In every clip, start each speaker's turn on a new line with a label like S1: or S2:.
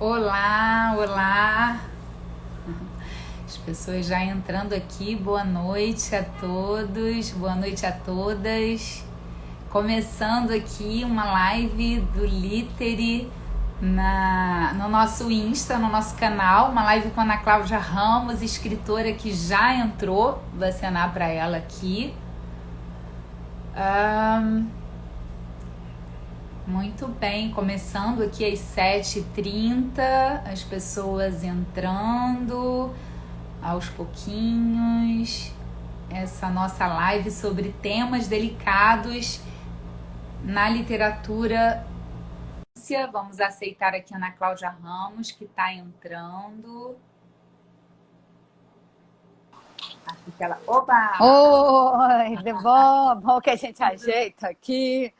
S1: Olá, olá. As pessoas já entrando aqui. Boa noite a todos, boa noite a todas. Começando aqui uma live do Litere no nosso Insta, no nosso canal. Uma live com a Ana Cláudia Ramos, escritora que já entrou. Vou acenar para ela aqui. Muito bem, começando aqui às 7h30, as pessoas entrando aos pouquinhos. Essa nossa live sobre temas delicados na literatura. Vamos aceitar aqui a Ana Cláudia Ramos, que está entrando. Assim que ela... Opa!
S2: Oi, de bom que a gente ajeita aqui.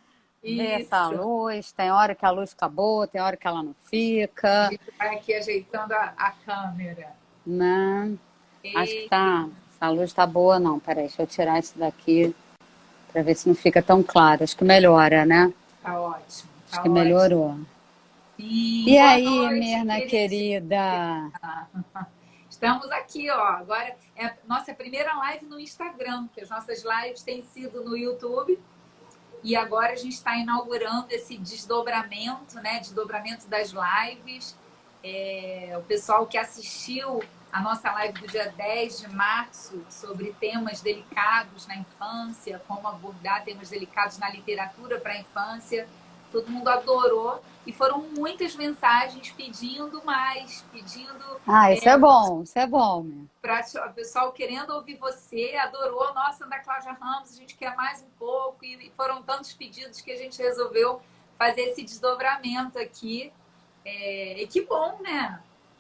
S2: Vê essa
S1: Isso.
S2: luz, tem hora que a luz fica boa, tem hora que ela não
S1: A
S2: fica,
S1: gente vai aqui ajeitando a câmera.
S2: né? Acho que
S1: E
S2: tá, essa luz tá boa não, peraí, deixa eu tirar isso daqui para ver se não fica tão claro. Acho que melhora, né?
S1: tá ótimo,
S2: Acho
S1: tá
S2: que
S1: ótimo.
S2: melhorou.
S1: Sim,
S2: E
S1: boa
S2: aí,
S1: noite,
S2: Mirna
S1: queridinha.
S2: querida?
S1: Estamos aqui, ó. Agora é a nossa primeira live no Instagram, que as nossas lives têm sido no YouTube. E agora a gente está inaugurando esse desdobramento, né? Desdobramento das lives. O pessoal que assistiu a nossa live do dia 10 de março sobre temas delicados na infância, como abordar temas delicados na literatura para a infância, todo mundo adorou e foram muitas mensagens pedindo mais, pedindo
S2: Isso é bom, isso é bom, Mirna.
S1: para o pessoal querendo ouvir você, adorou. Nossa, Ana Cláudia Ramos, a gente quer mais um pouco. E foram tantos pedidos que a gente resolveu fazer esse desdobramento aqui. E que bom, né?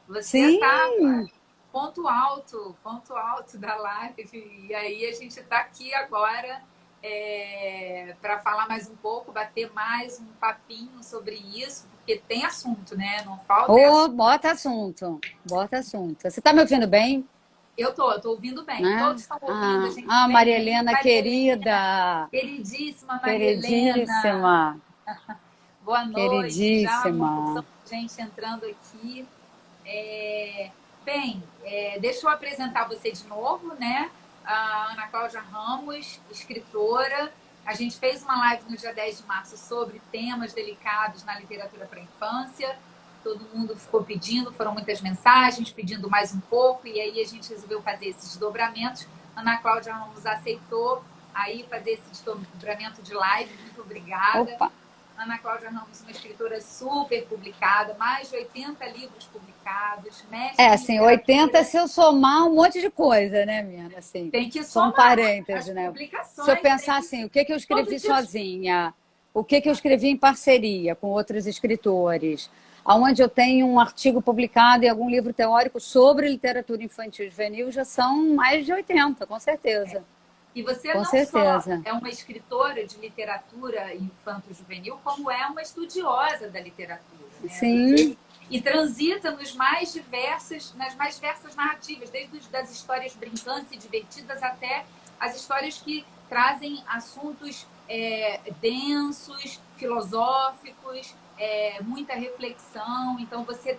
S1: Você está
S2: Sim,
S1: ponto alto da live. E aí a gente está aqui agora para falar mais um pouco, bater mais um papinho sobre isso, porque tem assunto, né? Não falta assunto.
S2: bota assunto, bota assunto. Você tá me ouvindo bem?
S1: Eu tô ouvindo bem.
S2: Né?
S1: Todos estão ouvindo a gente
S2: Maria
S1: bem.
S2: Helena
S1: Maria Helena,
S2: querida,
S1: queridíssima Maria Helena.
S2: queridíssima,
S1: Boa noite. Já uma porção
S2: queridíssima.
S1: de gente entrando aqui. Bem, deixa eu apresentar você de novo, né? A Ana Cláudia Ramos, escritora. A gente fez uma live no dia 10 de março sobre temas delicados na literatura para a infância. Todo mundo ficou pedindo, foram muitas mensagens, pedindo mais um pouco, e aí a gente resolveu fazer esses desdobramentos. Ana Cláudia Ramos aceitou aí fazer esse desdobramento de live. Muito obrigada.
S2: Opa!
S1: Ana Cláudia Ramos, uma escritora super publicada, mais de 80 livros publicados, mestre em
S2: Assim, 80
S1: literatura.
S2: se eu somar um monte de coisa, né, Mirna? Assim,
S1: Tem que
S2: só um
S1: somar as
S2: parêntese, né? Se eu
S1: publicações,
S2: pensar
S1: tem
S2: assim, o que que eu
S1: todo
S2: escrevi
S1: dia.
S2: sozinha, o que que eu escrevi em parceria com outros escritores, aonde eu tenho um artigo publicado em algum livro teórico sobre literatura infantil e juvenil, já são mais de 80, com certeza.
S1: E você
S2: Com
S1: não só
S2: certeza.
S1: é uma escritora de literatura infanto-juvenil, como é uma estudiosa da literatura, né?
S2: Sim,
S1: E transita nas mais diversas narrativas, desde das histórias brincantes e divertidas até as histórias que trazem assuntos densos, filosóficos, muita reflexão. Então você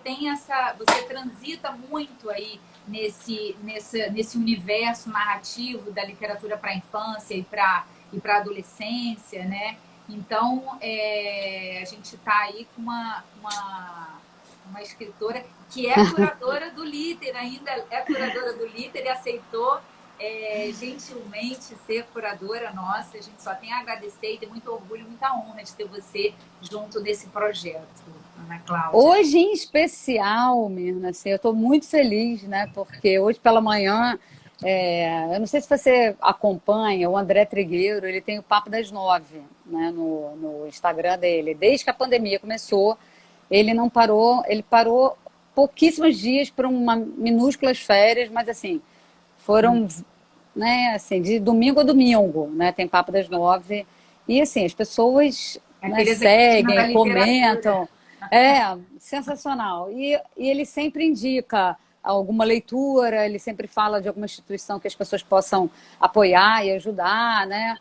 S1: transita muito aí nesse universo narrativo da literatura para a infância e para a adolescência, né? Então, a gente está aí com uma escritora que é curadora do Liter, ainda é curadora do Liter e aceitou gentilmente ser curadora nossa. A gente só tem a agradecer e ter muito orgulho, muita honra de ter você junto desse projeto, Ana Cláudia.
S2: hoje em especial, Mirna, assim, eu estou muito feliz, né? Porque hoje pela manhã, eu não sei se você acompanha, o André Trigueiro, ele tem o Papo das 9, né, no Instagram dele. Desde que a pandemia começou, ele não parou, ele parou pouquíssimos dias para uma minúsculas férias, mas assim, foram, né, assim, de domingo a domingo, né? Tem Papo das 9. E assim, as pessoas, né,
S1: Aquele executivo da
S2: seguem,
S1: literatura.
S2: comentam. É sensacional. E ele sempre indica alguma leitura, ele sempre fala de alguma instituição que as pessoas possam apoiar e ajudar, né?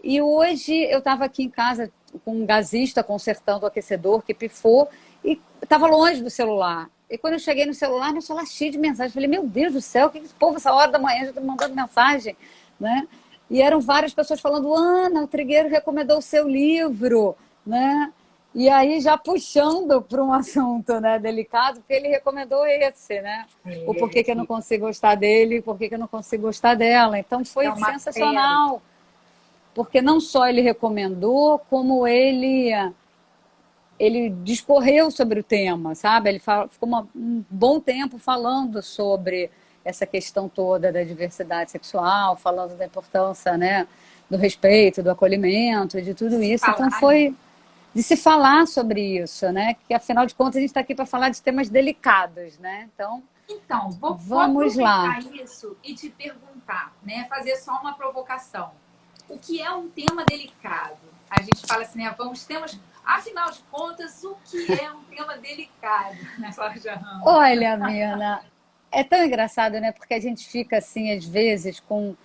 S2: E hoje eu estava aqui em casa com um gasista consertando o aquecedor que pifou e estava longe do celular. E quando eu cheguei no celular, meu celular cheio de mensagens. Eu falei, meu Deus do céu, o que esse povo, essa hora da manhã, já está mandando mensagem, né? E eram várias pessoas falando, Ana, o Trigueiro recomendou o seu livro, né? E aí já puxando para um assunto, né, delicado, porque ele recomendou esse, né? O porquê que eu não consigo gostar dele, porquê que eu não consigo gostar dela. Então foi sensacional, porque não só ele recomendou, como ele discorreu sobre o tema, sabe? Ele ficou um bom tempo falando sobre essa questão toda da diversidade sexual, falando da importância, né, do respeito, do acolhimento, de tudo isso. Então foi de se falar sobre isso, né? Que afinal de contas a gente está aqui para falar de temas delicados, né? Então vamos lá.
S1: Isso e te perguntar, né? Fazer só uma provocação. O que é um tema delicado? A gente fala assim, né? Afinal de contas, o que é um tema delicado, né, Cláudia Ramos?
S2: Olha, Mina, é tão engraçado, né? Porque a gente fica assim, às vezes, com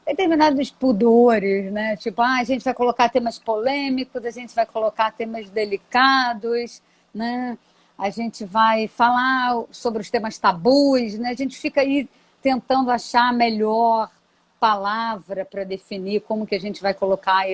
S2: determinados pudores, né? Tipo, a gente vai colocar temas polêmicos, a gente vai colocar temas delicados, né? A gente vai falar sobre os temas tabus, né? A gente fica aí tentando achar a melhor palavra para definir como que a gente vai colocar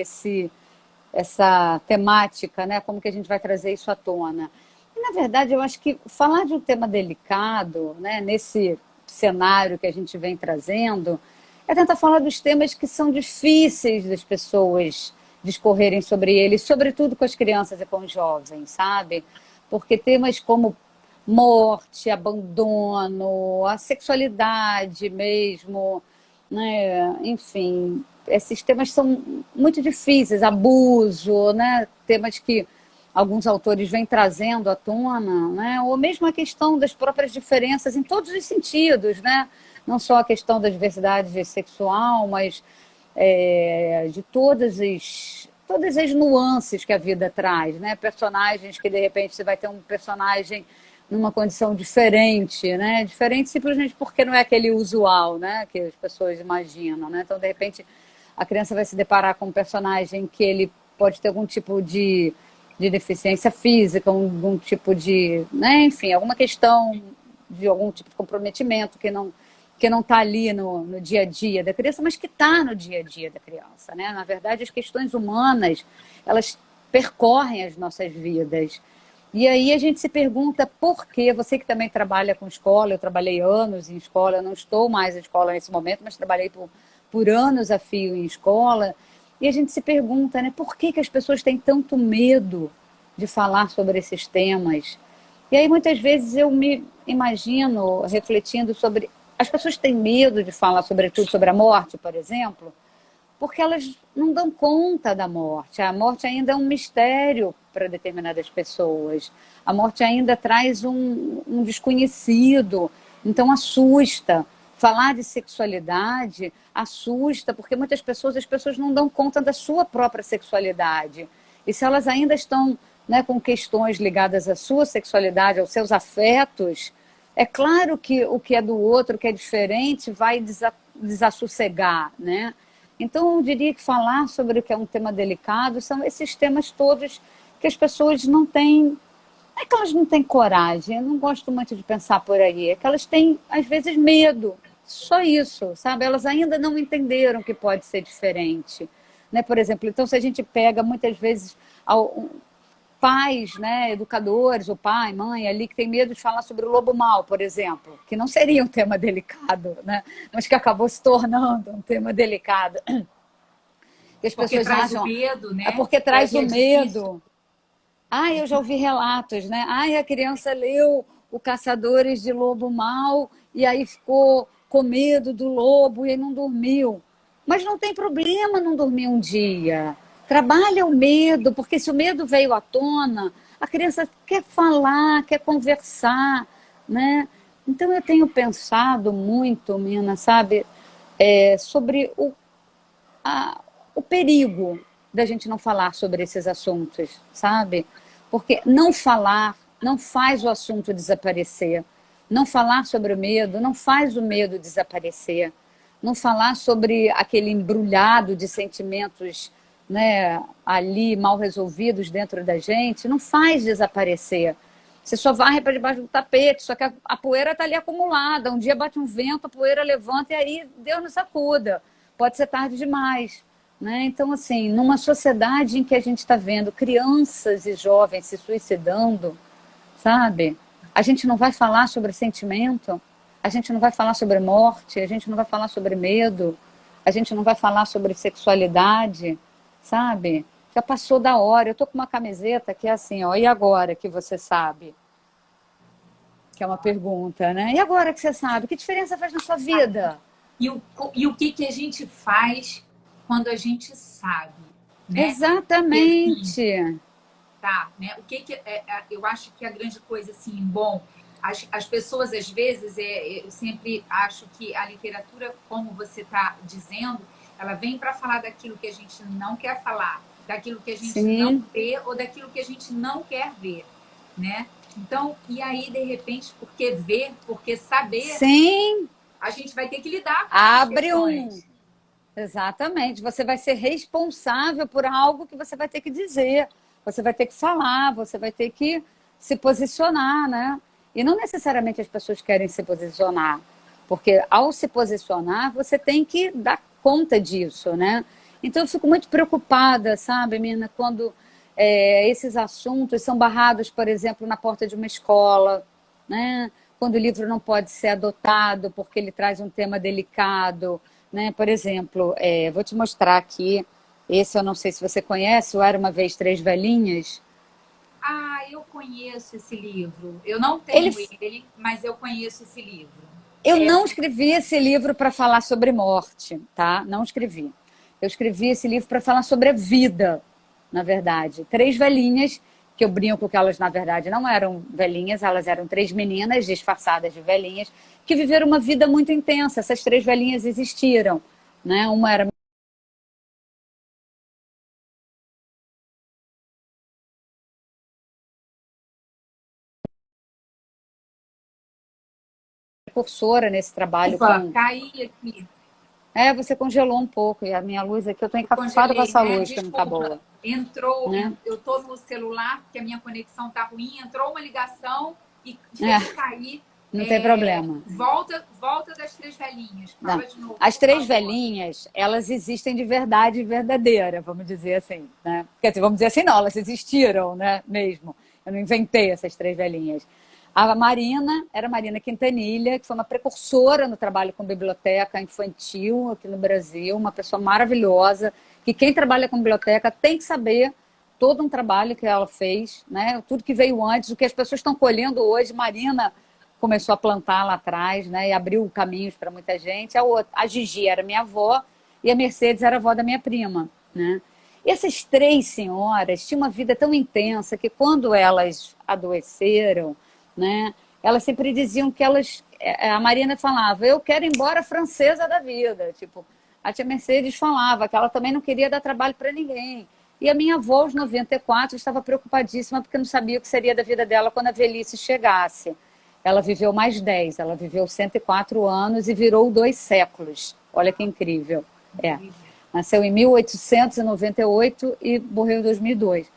S2: essa temática, né? Como que a gente vai trazer isso à tona. E, na verdade, eu acho que falar de um tema delicado, né, nesse cenário que a gente vem trazendo, é tentar falar dos temas que são difíceis das pessoas discorrerem sobre eles, sobretudo com as crianças e com os jovens, sabe? Porque temas como morte, abandono, a sexualidade mesmo, né? Enfim, esses temas são muito difíceis, abuso, né? Temas que alguns autores vêm trazendo à tona, né? Ou mesmo a questão das próprias diferenças em todos os sentidos, né? Não só a questão da diversidade sexual, mas de todas as nuances que a vida traz, né? Personagens que, de repente, você vai ter um personagem numa condição diferente, né? Diferente simplesmente porque não é aquele usual, né? Que as pessoas imaginam, né? Então, de repente, a criança vai se deparar com um personagem que ele pode ter algum tipo de deficiência física, algum tipo de, né? Enfim, alguma questão de algum tipo de comprometimento que não está ali no dia a dia da criança, mas que está no dia a dia da criança, né? Na verdade, as questões humanas, elas percorrem as nossas vidas. E aí a gente se pergunta por quê? Você que também trabalha com escola, eu trabalhei anos em escola, eu não estou mais em escola nesse momento, mas trabalhei por anos a fio em escola, e a gente se pergunta, né, por que as pessoas têm tanto medo de falar sobre esses temas? E aí muitas vezes eu me imagino refletindo sobre... As pessoas têm medo de falar, sobretudo, sobre a morte, por exemplo, porque elas não dão conta da morte. A morte ainda é um mistério para determinadas pessoas. A morte ainda traz um desconhecido, então assusta. Falar de sexualidade assusta, porque muitas pessoas, as pessoas não dão conta da sua própria sexualidade. E se elas ainda estão, né, com questões ligadas à sua sexualidade, aos seus afetos, é claro que o que é do outro, o que é diferente, vai desassossegar, né? Então, eu diria que falar sobre o que é um tema delicado são esses temas todos que as pessoas não têm... Não é que elas não têm coragem, eu não gosto muito de pensar por aí, é que elas têm, às vezes, medo. Só isso, sabe? Elas ainda não entenderam que pode ser diferente, né? Por exemplo, então, se a gente pega, muitas vezes, pais, né, educadores, ou pai, mãe ali, que tem medo de falar sobre o lobo mau, por exemplo, que não seria um tema delicado, né, mas que acabou se tornando um tema delicado.
S1: Que as pessoas acham, o medo, né?
S2: É porque traz o medo. Eu já ouvi relatos, né? A criança leu O Caçadores de Lobo Mau e aí ficou com medo do lobo e aí não dormiu. Mas não tem problema não dormir um dia. Trabalha o medo, porque se o medo veio à tona, a criança quer falar, quer conversar, né? Então eu tenho pensado muito, Mina, sabe, sobre o perigo da gente não falar sobre esses assuntos, sabe? Porque não falar não faz o assunto desaparecer. Não falar sobre o medo não faz o medo desaparecer. Não falar sobre aquele embrulhado de sentimentos, né, ali mal resolvidos dentro da gente, não faz desaparecer. Você só varre para debaixo do tapete, só que a poeira está ali acumulada. Um dia bate um vento, a poeira levanta e aí Deus nos acuda. Pode ser tarde demais. Né? Então, assim, numa sociedade em que a gente está vendo crianças e jovens se suicidando, sabe? A gente não vai falar sobre sentimento, a gente não vai falar sobre morte, a gente não vai falar sobre medo, a gente não vai falar sobre sexualidade, sabe? Já passou da hora. Eu tô com uma camiseta que é assim, ó, e agora que você sabe? Que é uma pergunta, né? E agora que você sabe? Que diferença faz na sua vida?
S1: E o que a gente faz quando a gente sabe, né? Porque, assim,
S2: Exatamente.
S1: tá, né? Eu acho que a grande coisa, assim, bom, as pessoas, às vezes, eu sempre acho que a literatura, como você está dizendo, ela vem para falar daquilo que a gente não quer falar, daquilo que a gente não
S2: Sim,
S1: vê ou daquilo que a gente não quer ver, né? Então, e aí, de repente, porque ver, porque saber,
S2: sim.
S1: a gente vai ter que lidar com essas
S2: Abre um.
S1: questões.
S2: Exatamente. Você vai ser responsável por algo que você vai ter que dizer. Você vai ter que falar, você vai ter que se posicionar, né? E não necessariamente as pessoas querem se posicionar, porque ao se posicionar, você tem que dar conta disso, né? Então eu fico muito preocupada, sabe, Mina, quando esses assuntos são barrados, por exemplo, na porta de uma escola, né? Quando o livro não pode ser adotado porque ele traz um tema delicado, né? Por exemplo, vou te mostrar aqui, esse eu não sei se você conhece, o Era Uma Vez Três Velhinhas.
S1: Ah, eu conheço esse livro. Eu não
S2: Ele,
S1: tenho ele, mas eu conheço esse livro.
S2: eu
S1: É,
S2: não escrevi esse livro para falar sobre morte, tá? Não escrevi. Eu escrevi esse livro para falar sobre a vida, na verdade. Três velhinhas, que eu brinco que elas, na verdade, não eram velhinhas, elas eram três meninas disfarçadas de velhinhas, que viveram uma vida muito intensa. Essas três velhinhas existiram, né? Uma era precursora nesse trabalho
S1: opa,
S2: com.
S1: caí aqui.
S2: Você congelou um pouco, e a minha luz aqui, eu estou
S1: Eu
S2: encafufada com
S1: congelei,
S2: essa
S1: né?
S2: luz que não está
S1: Desculpa.
S2: boa,
S1: Entrou,
S2: né?
S1: eu tô no celular, porque a minha conexão tá ruim, entrou uma ligação e
S2: É,
S1: fez cair.
S2: não tem problema.
S1: Volta das três velhinhas.
S2: Não.
S1: Fala de novo,
S2: As
S1: por
S2: três
S1: favor.
S2: velhinhas, elas existem de verdade verdadeira, vamos dizer assim, né? Quer dizer, vamos dizer assim, não, elas existiram, né, mesmo. Eu não inventei essas três velhinhas. A Marina era Marina Quintanilha, que foi uma precursora no trabalho com biblioteca infantil aqui no Brasil, uma pessoa maravilhosa, que quem trabalha com biblioteca tem que saber todo um trabalho que ela fez, né? Tudo que veio antes, o que as pessoas estão colhendo hoje. Marina começou a plantar lá atrás, né? E abriu caminhos para muita gente. A Gigi era minha avó e a Mercedes era a avó da minha prima, né? E essas três senhoras tinham uma vida tão intensa que quando elas adoeceram, né? Elas sempre diziam que a Marina falava, eu quero ir embora francesa da vida, tipo, a tia Mercedes falava que ela também não queria dar trabalho para ninguém. E a minha avó, aos 94, estava preocupadíssima porque não sabia o que seria da vida dela quando a velhice chegasse. Ela viveu mais 10, ela viveu 104 anos e virou 2 séculos. Olha que incrível. É. Nasceu em 1898 e morreu em 2002.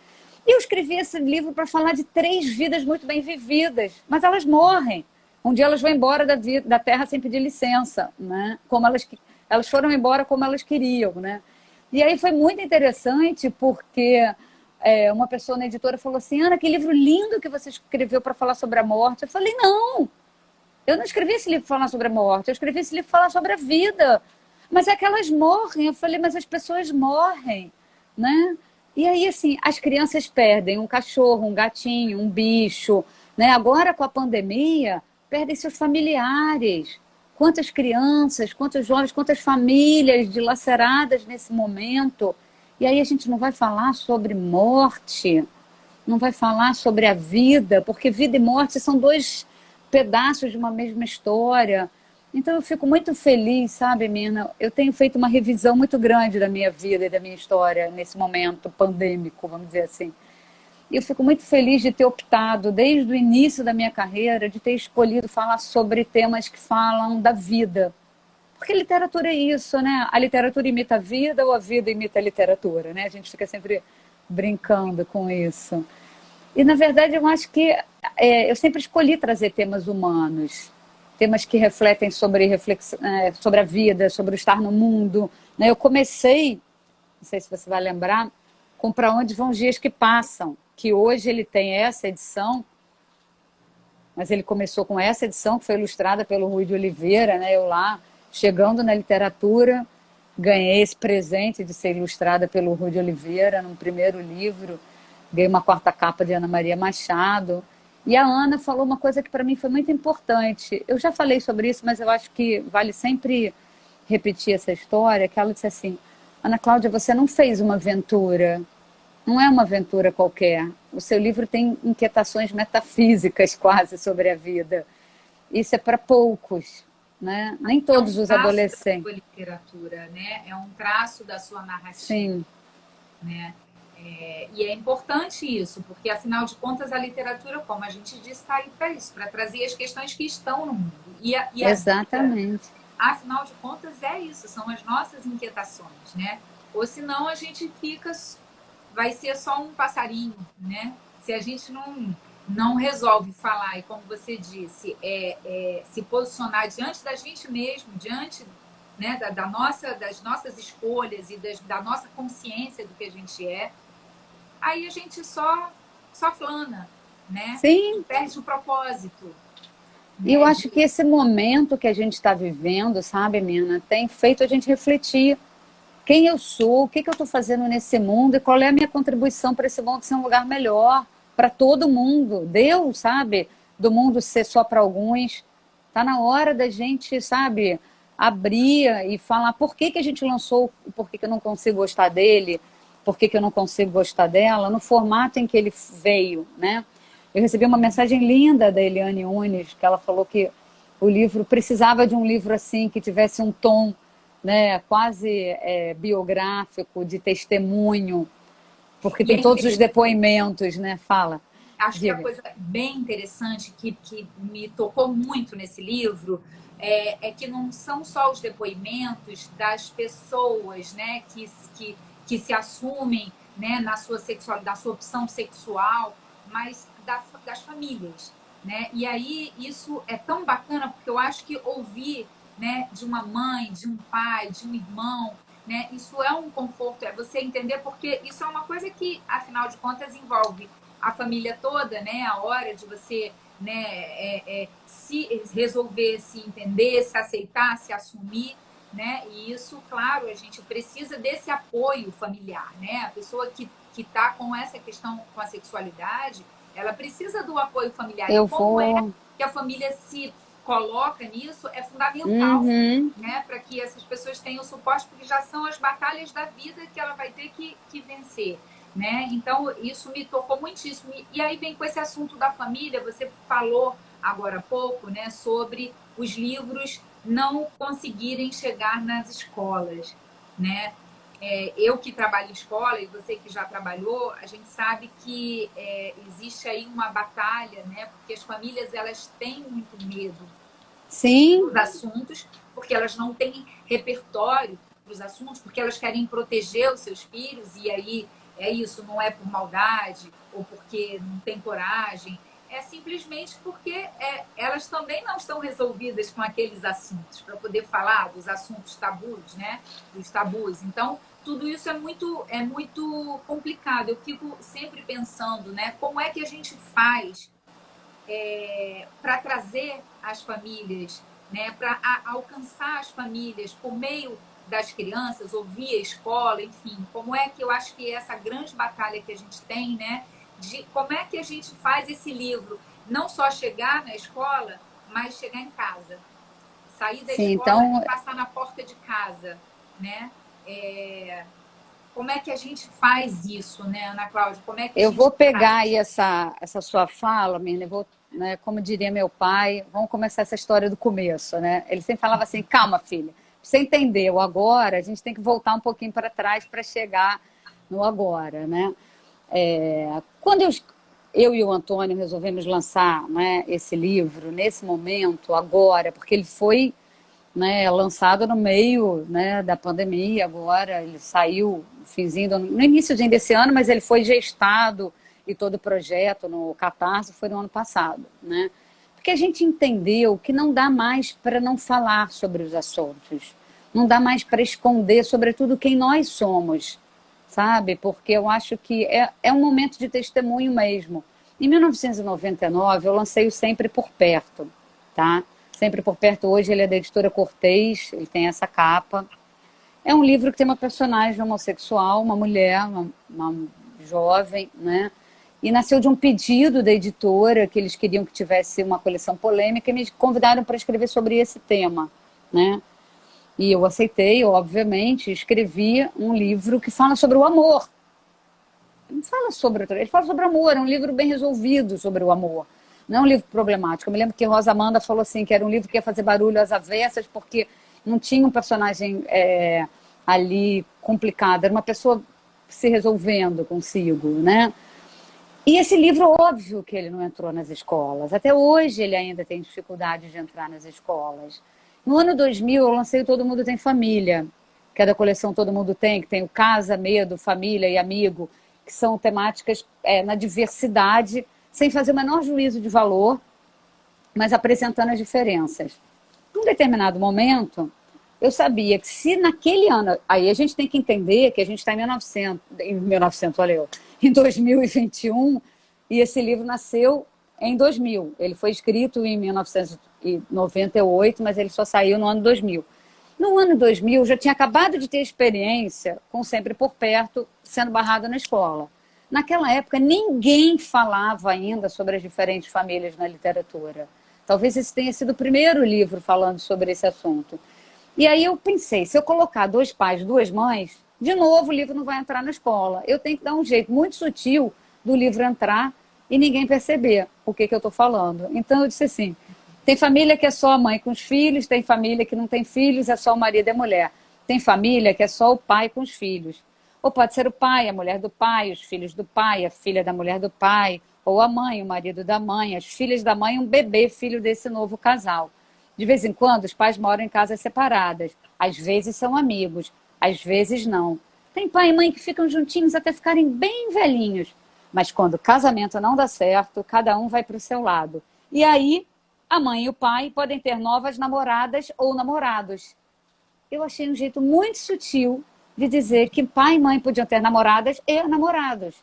S2: E eu escrevi esse livro para falar de três vidas muito bem vividas, mas elas morrem. Um dia elas vão embora da Terra sem pedir licença, né? Como elas foram embora como elas queriam, né? E aí foi muito interessante porque uma pessoa na editora falou assim, Ana, que livro lindo que você escreveu para falar sobre a morte. Eu falei, não, eu não escrevi esse livro para falar sobre a morte, eu escrevi esse livro para falar sobre a vida. Mas é que elas morrem. Eu falei, mas as pessoas morrem, né? E aí, assim, as crianças perdem um cachorro, um gatinho, um bicho, né? Agora, com a pandemia, perdem seus familiares. Quantas crianças, quantos jovens, quantas famílias dilaceradas nesse momento. E aí a gente não vai falar sobre morte, não vai falar sobre a vida, porque vida e morte são dois pedaços de uma mesma história. Então eu fico muito feliz, sabe, Mina? Eu tenho feito uma revisão muito grande da minha vida e da minha história nesse momento pandêmico, vamos dizer assim. E eu fico muito feliz de ter optado, desde o início da minha carreira, de ter escolhido falar sobre temas que falam da vida. Porque literatura é isso, né? A literatura imita a vida ou a vida imita a literatura, né? A gente fica sempre brincando com isso. E, na verdade, eu acho que eu sempre escolhi trazer temas humanos, temas que refletem sobre a vida, sobre o estar no mundo. Né? Eu comecei, não sei se você vai lembrar, com Para Onde Vão os Dias que Passam, que hoje ele tem essa edição, mas ele começou com essa edição, que foi ilustrada pelo Rui de Oliveira, né? Eu lá, chegando na literatura, ganhei esse presente de ser ilustrada pelo Rui de Oliveira, num primeiro livro, ganhei uma quarta capa de Ana Maria Machado, e a Ana falou uma coisa que para mim foi muito importante. Eu já falei sobre isso, mas eu acho que vale sempre repetir essa história, que ela disse assim, Ana Cláudia, você não fez uma aventura, não é uma aventura qualquer. O seu livro tem inquietações metafísicas quase sobre a vida. Isso é para poucos, né? Nem
S1: É um
S2: todos os
S1: traço da
S2: adolescentes.
S1: sua literatura, né? É um traço da sua narrativa,
S2: Sim,
S1: né? E é importante isso, porque afinal de contas a literatura, como a gente disse, está aí para isso, para trazer as questões que estão no mundo. E a vida,
S2: exatamente.
S1: afinal de contas, é isso, são as nossas inquietações, né? Ou senão a gente fica, vai ser só um passarinho, né? Se a gente não resolve falar e, como você disse, se posicionar diante da gente mesmo, diante, né, das nossas escolhas e da nossa consciência do que a gente é, aí a gente só flana, né? E
S2: Sim,
S1: perde o propósito,
S2: e eu
S1: né?
S2: acho que esse momento que a gente está vivendo, sabe, Mina, tem feito a gente refletir quem eu sou, o que, que eu estou fazendo nesse mundo e qual é a minha contribuição para esse mundo ser um lugar melhor para todo mundo. Deus, sabe, do mundo ser só para alguns. Está na hora da gente, sabe, abrir e falar por que, que a gente lançou, por que, que eu não consigo gostar dele, por que, que eu não consigo gostar dela, no formato em que ele veio, né? Eu recebi uma mensagem linda da Eliane Unes, que ela falou que o livro precisava de um livro assim, que tivesse um tom, né, quase biográfico, de testemunho, porque
S1: E
S2: tem
S1: é
S2: todos os
S1: interessante,
S2: depoimentos, né? Fala,
S1: acho que a
S2: diga.
S1: coisa bem interessante que me tocou muito nesse livro é que não são só os depoimentos das pessoas, né, que se assumem, né, na sua sexualidade, da sua opção sexual, mas das famílias, né? E aí isso é tão bacana porque eu acho que ouvir, né, de uma mãe, de um pai, de um irmão, né, isso é um conforto, é você entender porque isso é uma coisa que, afinal de contas, envolve a família toda, né? A hora de você, né, se resolver, se entender, se aceitar, se assumir, né? E isso, claro, a gente precisa desse apoio familiar, né? A pessoa que está com essa questão com a sexualidade, ela precisa do apoio familiar. E
S2: Eu
S1: como é
S2: vou.
S1: que a família se coloca nisso é fundamental,
S2: Uhum.
S1: né, para que essas pessoas tenham suporte, porque já são as batalhas da vida que ela vai ter que vencer. Né? Então, isso me tocou muitíssimo. E aí vem com esse assunto da família, você falou agora há pouco, né, sobre os livros não conseguirem chegar nas escolas, né? Eu que trabalho em escola e você que já trabalhou, a gente sabe que existe aí uma batalha, né? Porque as famílias elas têm muito medo
S2: Sim,
S1: dos assuntos, porque elas não têm repertório para os assuntos, porque elas querem proteger os seus filhos, e aí é isso, não é por maldade ou porque não tem coragem, é simplesmente porque elas também não estão resolvidas com aqueles assuntos, para poder falar dos assuntos tabus, né? Dos tabus. Então, tudo isso é muito complicado. Eu fico sempre pensando, né? Como é que a gente faz para trazer as famílias, né, para alcançar as famílias por meio das crianças, ou via escola, enfim, como é que eu acho que essa grande batalha que a gente tem, né, de como é que a gente faz esse livro não só chegar na escola, mas chegar em casa, sair da
S2: sim.
S1: escola e
S2: Então,
S1: passar na porta de casa, né? Como é que a gente faz isso, né, Ana Cláudia? Como é que a
S2: eu
S1: gente
S2: vou pegar
S1: traz?
S2: aí essa sua fala, Mirna, eu vou, né, como diria meu pai, vamos começar essa história do começo, né? Ele sempre falava assim, calma, filha, você entendeu agora, a gente tem que voltar um pouquinho para trás para chegar no agora, né? Quando eu e o Antônio resolvemos lançar, né, esse livro, nesse momento, agora, porque ele foi, né, lançado no meio, né, da pandemia agora, ele saiu no iníciozinho desse ano, mas ele foi gestado e todo o projeto no Catarse foi no ano passado, né? Porque a gente entendeu que não dá mais para não falar sobre os assuntos, não dá mais para esconder, sobretudo, quem nós somos, sabe? Porque eu acho que é um momento de testemunho mesmo. Em 1999, eu lancei o Sempre por Perto, tá? Sempre por Perto, hoje ele é da editora Cortez, ele tem essa capa. É um livro que tem uma personagem homossexual, uma mulher, uma jovem, né? E nasceu de um pedido da editora, que eles queriam que tivesse uma coleção polêmica, e me convidaram para escrever sobre esse tema, né? E eu aceitei, obviamente, escrevi um livro que fala sobre o amor. Não fala sobre ele fala sobre amor, é um livro bem resolvido sobre o amor. Não é um livro problemático. Eu me lembro que Rosa Amanda falou assim, que era um livro que ia fazer barulho às avessas, porque não tinha um personagem ali complicado, era uma pessoa se resolvendo consigo, né? E esse livro, óbvio que ele não entrou nas escolas. Até hoje ele ainda tem dificuldade de entrar nas escolas. No ano 2000 eu lancei o Todo Mundo Tem Família, que é da coleção Todo Mundo Tem, que tem o Casa, Medo, Família e Amigo, que são temáticas na diversidade, sem fazer o menor juízo de valor, mas apresentando as diferenças. Num determinado momento, eu sabia que se naquele ano... Aí a gente tem que entender que a gente está em 2021, e esse livro nasceu em 2000. Ele foi escrito em 1998, mas ele só saiu no ano 2000. No ano 2000, eu já tinha acabado de ter experiência com Sempre por Perto, sendo barrada na escola. Naquela época, ninguém falava ainda sobre as diferentes famílias na literatura. Talvez esse tenha sido o primeiro livro falando sobre esse assunto. E aí eu pensei, se eu colocar 2 pais, 2 mães, de novo o livro não vai entrar na escola. Eu tenho que dar um jeito muito sutil do livro entrar e ninguém perceber o que eu estou falando. Então eu disse assim, tem família que é só a mãe com os filhos, tem família que não tem filhos, é só o marido e a mulher. Tem família que é só o pai com os filhos. Ou pode ser o pai, a mulher do pai, os filhos do pai, a filha da mulher do pai, ou a mãe, o marido da mãe, as filhas da mãe, um bebê, filho desse novo casal. De vez em quando, os pais moram em casas separadas. Às vezes são amigos, às vezes não. Tem pai e mãe que ficam juntinhos até ficarem bem velhinhos. Mas quando o casamento não dá certo, cada um vai para o seu lado. E aí, a mãe e o pai podem ter novas namoradas ou namorados. Eu achei um jeito muito sutil de dizer que pai e mãe podiam ter namoradas e namorados.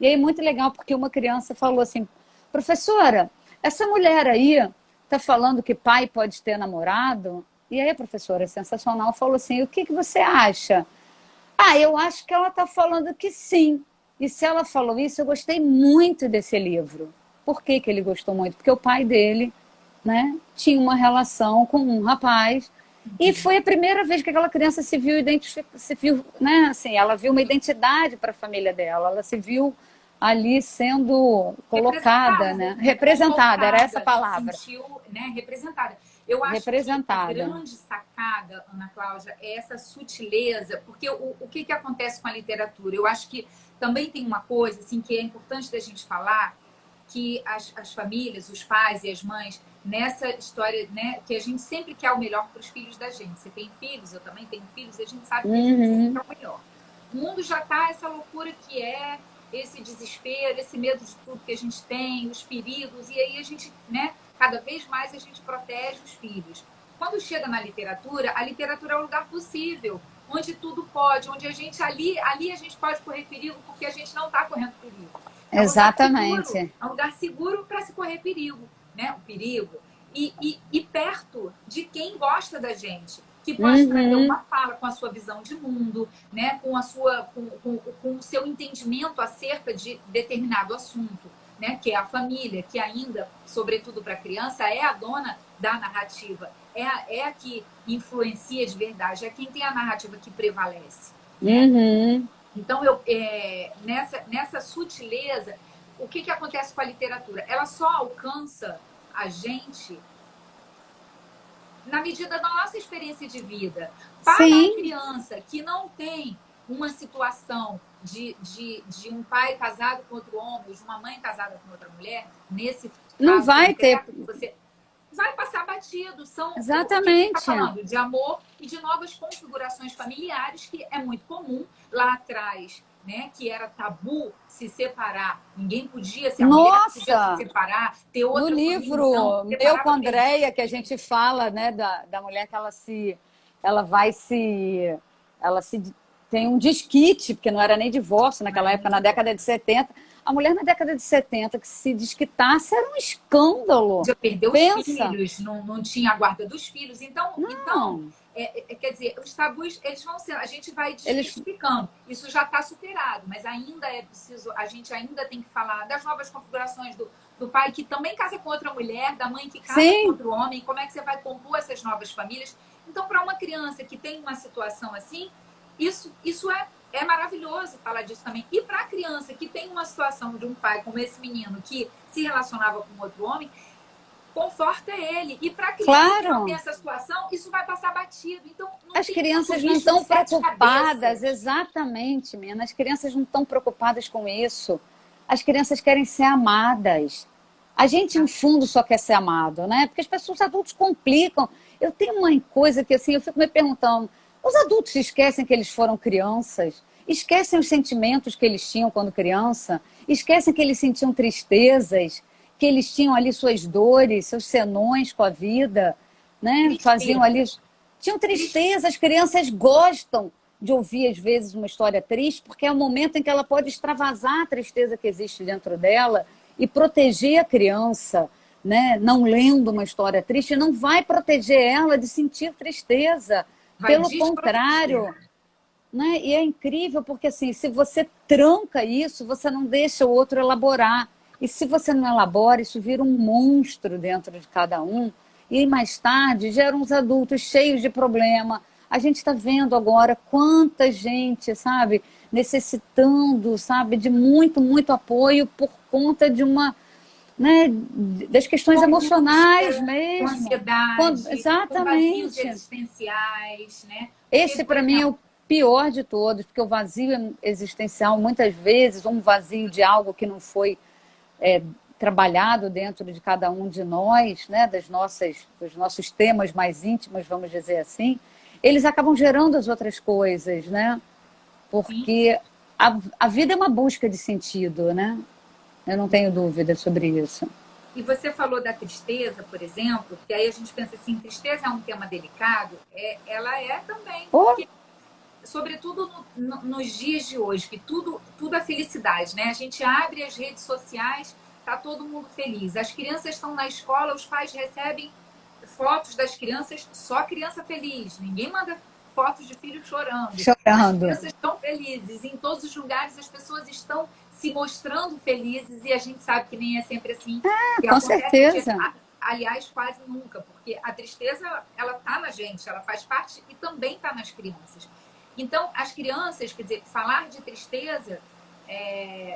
S2: E aí, muito legal, porque uma criança falou assim, professora, essa mulher aí está falando que pai pode ter namorado? E aí a professora sensacional falou assim, o que você acha? Ah, eu acho que ela está falando que sim. E se ela falou isso, eu gostei muito desse livro. Por que ele gostou muito? Porque o pai dele, né, tinha uma relação com um rapaz e foi a primeira vez que aquela criança se viu, né, assim, ela viu uma identidade para a família dela, ela se viu ali sendo colocada, né? Representada, era essa palavra.
S1: Se sentiu, né, representada. Eu acho que a grande sacada, Ana Cláudia, é essa sutileza, porque o que acontece com a literatura? Eu acho que também tem uma coisa assim, que é importante da gente falar, que as famílias, os pais e as mães, nessa história, né, que a gente sempre quer o melhor para os filhos da gente. Você tem filhos, eu também tenho filhos, e a gente sabe que a gente sempre quer o melhor. O mundo já está essa loucura que é esse desespero, esse medo de tudo que a gente tem, os perigos, e aí a gente, né, cada vez mais a gente protege os filhos. Quando chega na literatura, a literatura é o lugar possível, onde tudo pode, onde a gente, ali a gente pode correr perigo, porque a gente não está correndo perigo.
S2: Exatamente.
S1: É um lugar seguro para se correr perigo, né? O perigo. E perto de quem gosta da gente, que pode trazer uma fala com a sua visão de mundo, né? Com o seu entendimento acerca de determinado assunto, né? Que é a família, que ainda, sobretudo para a criança, é a dona da narrativa, é a que influencia de verdade, é quem tem a narrativa que prevalece. Né? Então, nessa sutileza, o que acontece com a literatura? Ela só alcança a gente na medida da nossa experiência de vida. Para a criança que não tem uma situação de um pai casado com outro homem, de uma mãe casada com outra mulher, nesse
S2: não
S1: caso
S2: vai ter.
S1: Que você vai passar batido.
S2: Exatamente.
S1: Tá falando de amor e de novas configurações familiares, que é muito comum. Lá atrás, né, que era tabu se separar. Ninguém podia, se a mulher podia se separar, ter outra
S2: no livro Meu com a Andréia, que a gente fala, né, da mulher que ela tem um desquite, porque não era nem divórcio naquela época, na década de 70. A mulher na década de 70 que se desquitasse era um escândalo.
S1: Já perdeu os filhos, não tinha a guarda dos filhos. Então quer dizer, os tabus, eles vão ser, a gente vai desmistificando. Isso já está superado, mas ainda é preciso, a gente ainda tem que falar das novas configurações do pai que também casa com outra mulher, da mãe que casa com outro homem, como é que você vai compor essas novas famílias. Então, para uma criança que tem uma situação assim, isso é maravilhoso falar disso também. E para a criança que tem uma situação de um pai como esse menino que se relacionava com outro homem, conforta ele. E para a criança que não tem essa situação, isso vai passar batido. Então,
S2: as crianças não estão preocupadas, exatamente, menina. As crianças não estão preocupadas com isso. As crianças querem ser amadas. A gente, no fundo, só quer ser amado, né? Porque as pessoas, os adultos complicam. Eu tenho uma coisa que, assim, eu fico me perguntando, os adultos esquecem que eles foram crianças? Esquecem os sentimentos que eles tinham quando criança? Esquecem que eles sentiam tristezas? Que eles tinham ali suas dores, seus senões com a vida, né? Faziam ali... Tinham tristeza, as crianças gostam de ouvir, às vezes, uma história triste, porque é o momento em que ela pode extravasar a tristeza que existe dentro dela e proteger a criança, né? Não lendo uma história triste, não vai proteger ela de sentir tristeza. Pelo contrário, né? E é incrível porque, assim, se você tranca isso, você não deixa o outro elaborar. E se você não elabora, isso vira um monstro dentro de cada um. E mais tarde geram uns adultos cheios de problema. A gente está vendo agora quanta gente, sabe, necessitando, sabe, de muito, muito apoio por conta de uma, né, das questões emocionais mesmo.
S1: Com ansiedade,
S2: exatamente.
S1: Com vazios existenciais, né?
S2: Esse, para mim, é o pior de todos, porque o vazio existencial, muitas vezes, um vazio de algo que não foi trabalhado dentro de cada um de nós, né, dos nossos temas mais íntimos, vamos dizer assim, eles acabam gerando as outras coisas, né? Porque a vida é uma busca de sentido, né? Eu não tenho dúvida sobre isso.
S1: E você falou da tristeza, por exemplo, que aí a gente pensa assim, tristeza é um tema delicado, ela é também, porque, sobretudo nos dias de hoje, que tudo é felicidade, né? A gente abre as redes sociais, tá todo mundo feliz. As crianças estão na escola, os pais recebem fotos das crianças, só criança feliz. Ninguém manda fotos de filho chorando. As crianças estão felizes. Em todos os lugares as pessoas estão se mostrando felizes e a gente sabe que nem é sempre assim.
S2: Com certeza.
S1: Aliás, quase nunca, porque a tristeza, ela tá na gente, ela faz parte e também tá nas crianças. Então, as crianças, quer dizer, falar de tristeza...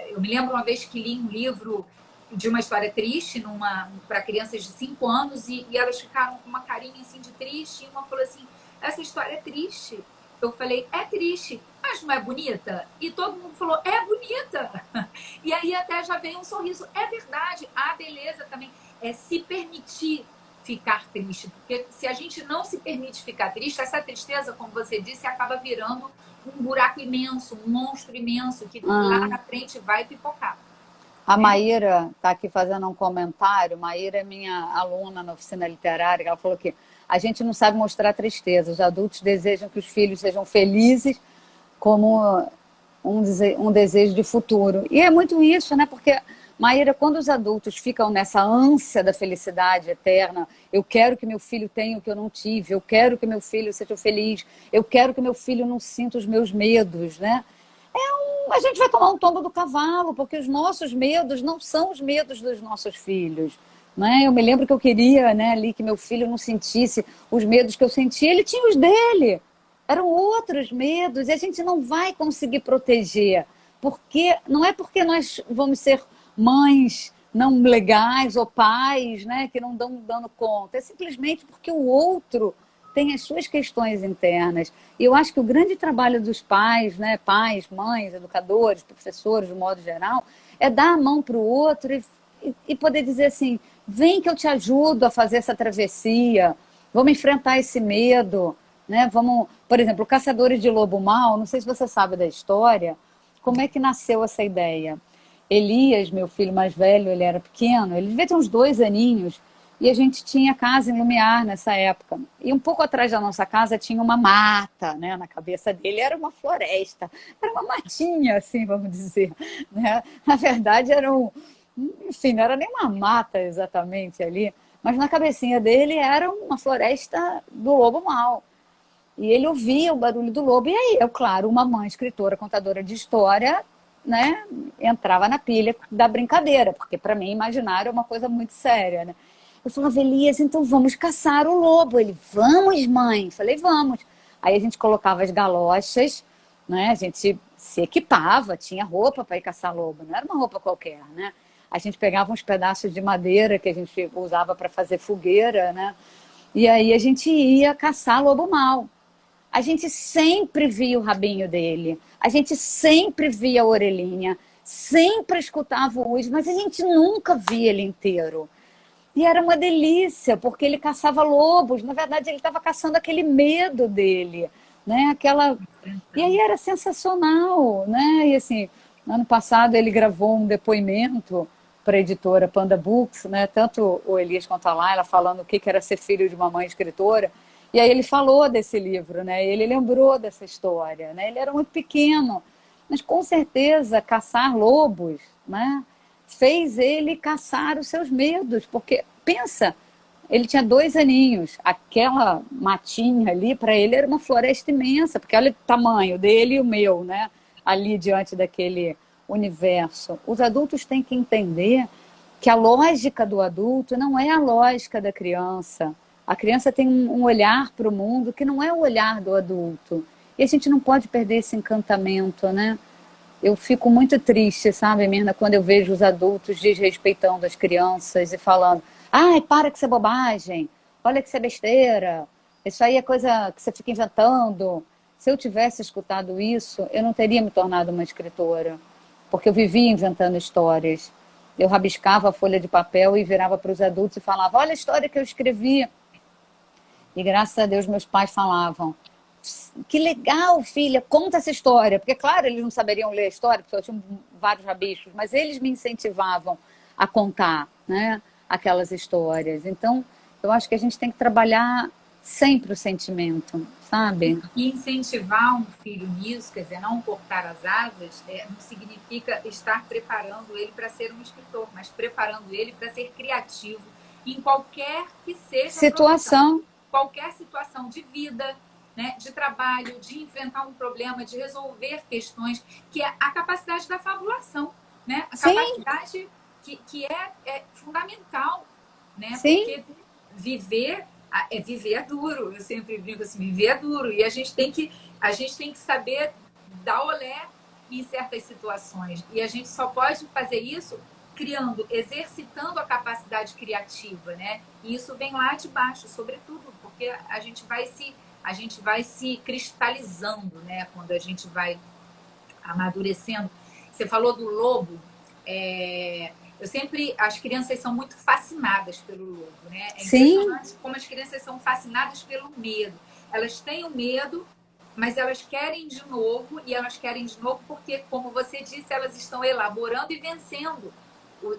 S1: eu me lembro uma vez que li um livro de uma história triste para crianças de 5 anos e elas ficaram com uma carinha assim de triste e uma falou assim, essa história é triste. Eu falei, é triste, mas não é bonita? E todo mundo falou, é bonita. E aí até já veio um sorriso. É verdade, a beleza também é se permitir ficar triste. Porque se a gente não se permite ficar triste, essa tristeza, como você disse, acaba virando um buraco imenso, um monstro imenso que lá na frente vai pipocar.
S2: A Maíra está aqui fazendo um comentário. Maíra é minha aluna na oficina literária. Ela falou que a gente não sabe mostrar tristeza. Os adultos desejam que os filhos sejam felizes como um desejo de futuro. E é muito isso, né? Porque, Maíra, quando os adultos ficam nessa ânsia da felicidade eterna, eu quero que meu filho tenha o que eu não tive, eu quero que meu filho seja feliz, eu quero que meu filho não sinta os meus medos, né? A gente vai tomar um tombo do cavalo, porque os nossos medos não são os medos dos nossos filhos. Né? Eu me lembro que eu queria, né, ali que meu filho não sentisse os medos que eu sentia, ele tinha os dele. Eram outros medos e a gente não vai conseguir proteger. Porque não é porque nós vamos ser mães não legais ou pais, né, que não dão dando conta. É simplesmente porque o outro tem as suas questões internas. E eu acho que o grande trabalho dos pais, né, pais, mães, educadores, professores, de modo geral, é dar a mão para o outro e poder dizer assim, vem que eu te ajudo a fazer essa travessia, vamos enfrentar esse medo, né? Vamos, por exemplo, Caçadores de Lobo Mau, não sei se você sabe da história, como é que nasceu essa ideia? Elias, meu filho mais velho, ele era pequeno, ele devia ter uns 2 aninhos, e a gente tinha casa em Lumiar nessa época. E um pouco atrás da nossa casa tinha uma mata, né? Na cabeça dele era uma floresta, era uma matinha, assim, vamos dizer. Né? Na verdade, enfim, não era nem uma mata exatamente ali, mas na cabecinha dele era uma floresta do lobo mau. E ele ouvia o barulho do lobo, e aí, eu, claro, uma mãe escritora, contadora de história, né, entrava na pilha da brincadeira, porque para mim imaginário é uma coisa muito séria, né? Eu falava, Elias, então vamos caçar o lobo. Ele, vamos, mãe. Falei, vamos. Aí a gente colocava as galochas, né? A gente se equipava, tinha roupa para ir caçar lobo, não era uma roupa qualquer, né? A gente pegava uns pedaços de madeira que a gente usava para fazer fogueira, né? E aí a gente ia caçar lobo mau. A gente sempre via o rabinho dele, a gente sempre via a orelhinha, sempre escutava o uso, mas a gente nunca via ele inteiro. E era uma delícia, porque ele caçava lobos. Na verdade, ele estava caçando aquele medo dele, né? E aí era sensacional, né? E assim, no ano passado ele gravou um depoimento para a editora Panda Books, né? Tanto o Elias quanto a Laila falando o que era ser filho de uma mãe escritora. E aí ele falou desse livro, né? Ele lembrou dessa história, né? Ele era muito pequeno, mas com certeza caçar lobos, né? Fez ele caçar os seus medos, porque pensa, ele tinha 2 aninhos, aquela matinha ali para ele era uma floresta imensa, porque olha o tamanho dele e o meu, né? Ali diante daquele universo. Os adultos têm que entender que a lógica do adulto não é a lógica da criança. A criança tem um olhar para o mundo que não é o olhar do adulto. E a gente não pode perder esse encantamento, né? Eu fico muito triste, sabe, Mirna, quando eu vejo os adultos desrespeitando as crianças e falando, ai, para com essa bobagem, olha que isso é besteira, isso aí é coisa que você fica inventando. Se eu tivesse escutado isso, eu não teria me tornado uma escritora, porque eu vivia inventando histórias. Eu rabiscava a folha de papel e virava para os adultos e falava, olha a história que eu escrevi. E graças a Deus meus pais falavam, que legal, filha, conta essa história. Porque, claro, eles não saberiam ler a história, porque eu tinha vários rabiscos, mas eles me incentivavam a contar, né, aquelas histórias. Então, eu acho que a gente tem que trabalhar sempre o sentimento, sabe?
S1: E incentivar um filho nisso, quer dizer, não cortar as asas, não significa estar preparando ele para ser um escritor, mas preparando ele para ser criativo em qualquer que seja
S2: situação.
S1: Qualquer situação de vida, né, de trabalho, de enfrentar um problema, de resolver questões, que é a capacidade da fabulação, né? A capacidade que é fundamental, né?
S2: Sim.
S1: Porque viver é duro. Eu sempre brinco assim, viver é duro. E a gente tem que saber dar olé em certas situações. E a gente só pode fazer isso exercitando a capacidade criativa, né? E isso vem lá de baixo, sobretudo, porque a gente vai se cristalizando, né? Quando a gente vai amadurecendo. Você falou do lobo. As crianças são muito fascinadas pelo lobo, né? É impressionante como as crianças são fascinadas pelo medo. Elas têm o medo, mas elas querem de novo, e elas querem de novo porque, como você disse, elas estão elaborando e vencendo,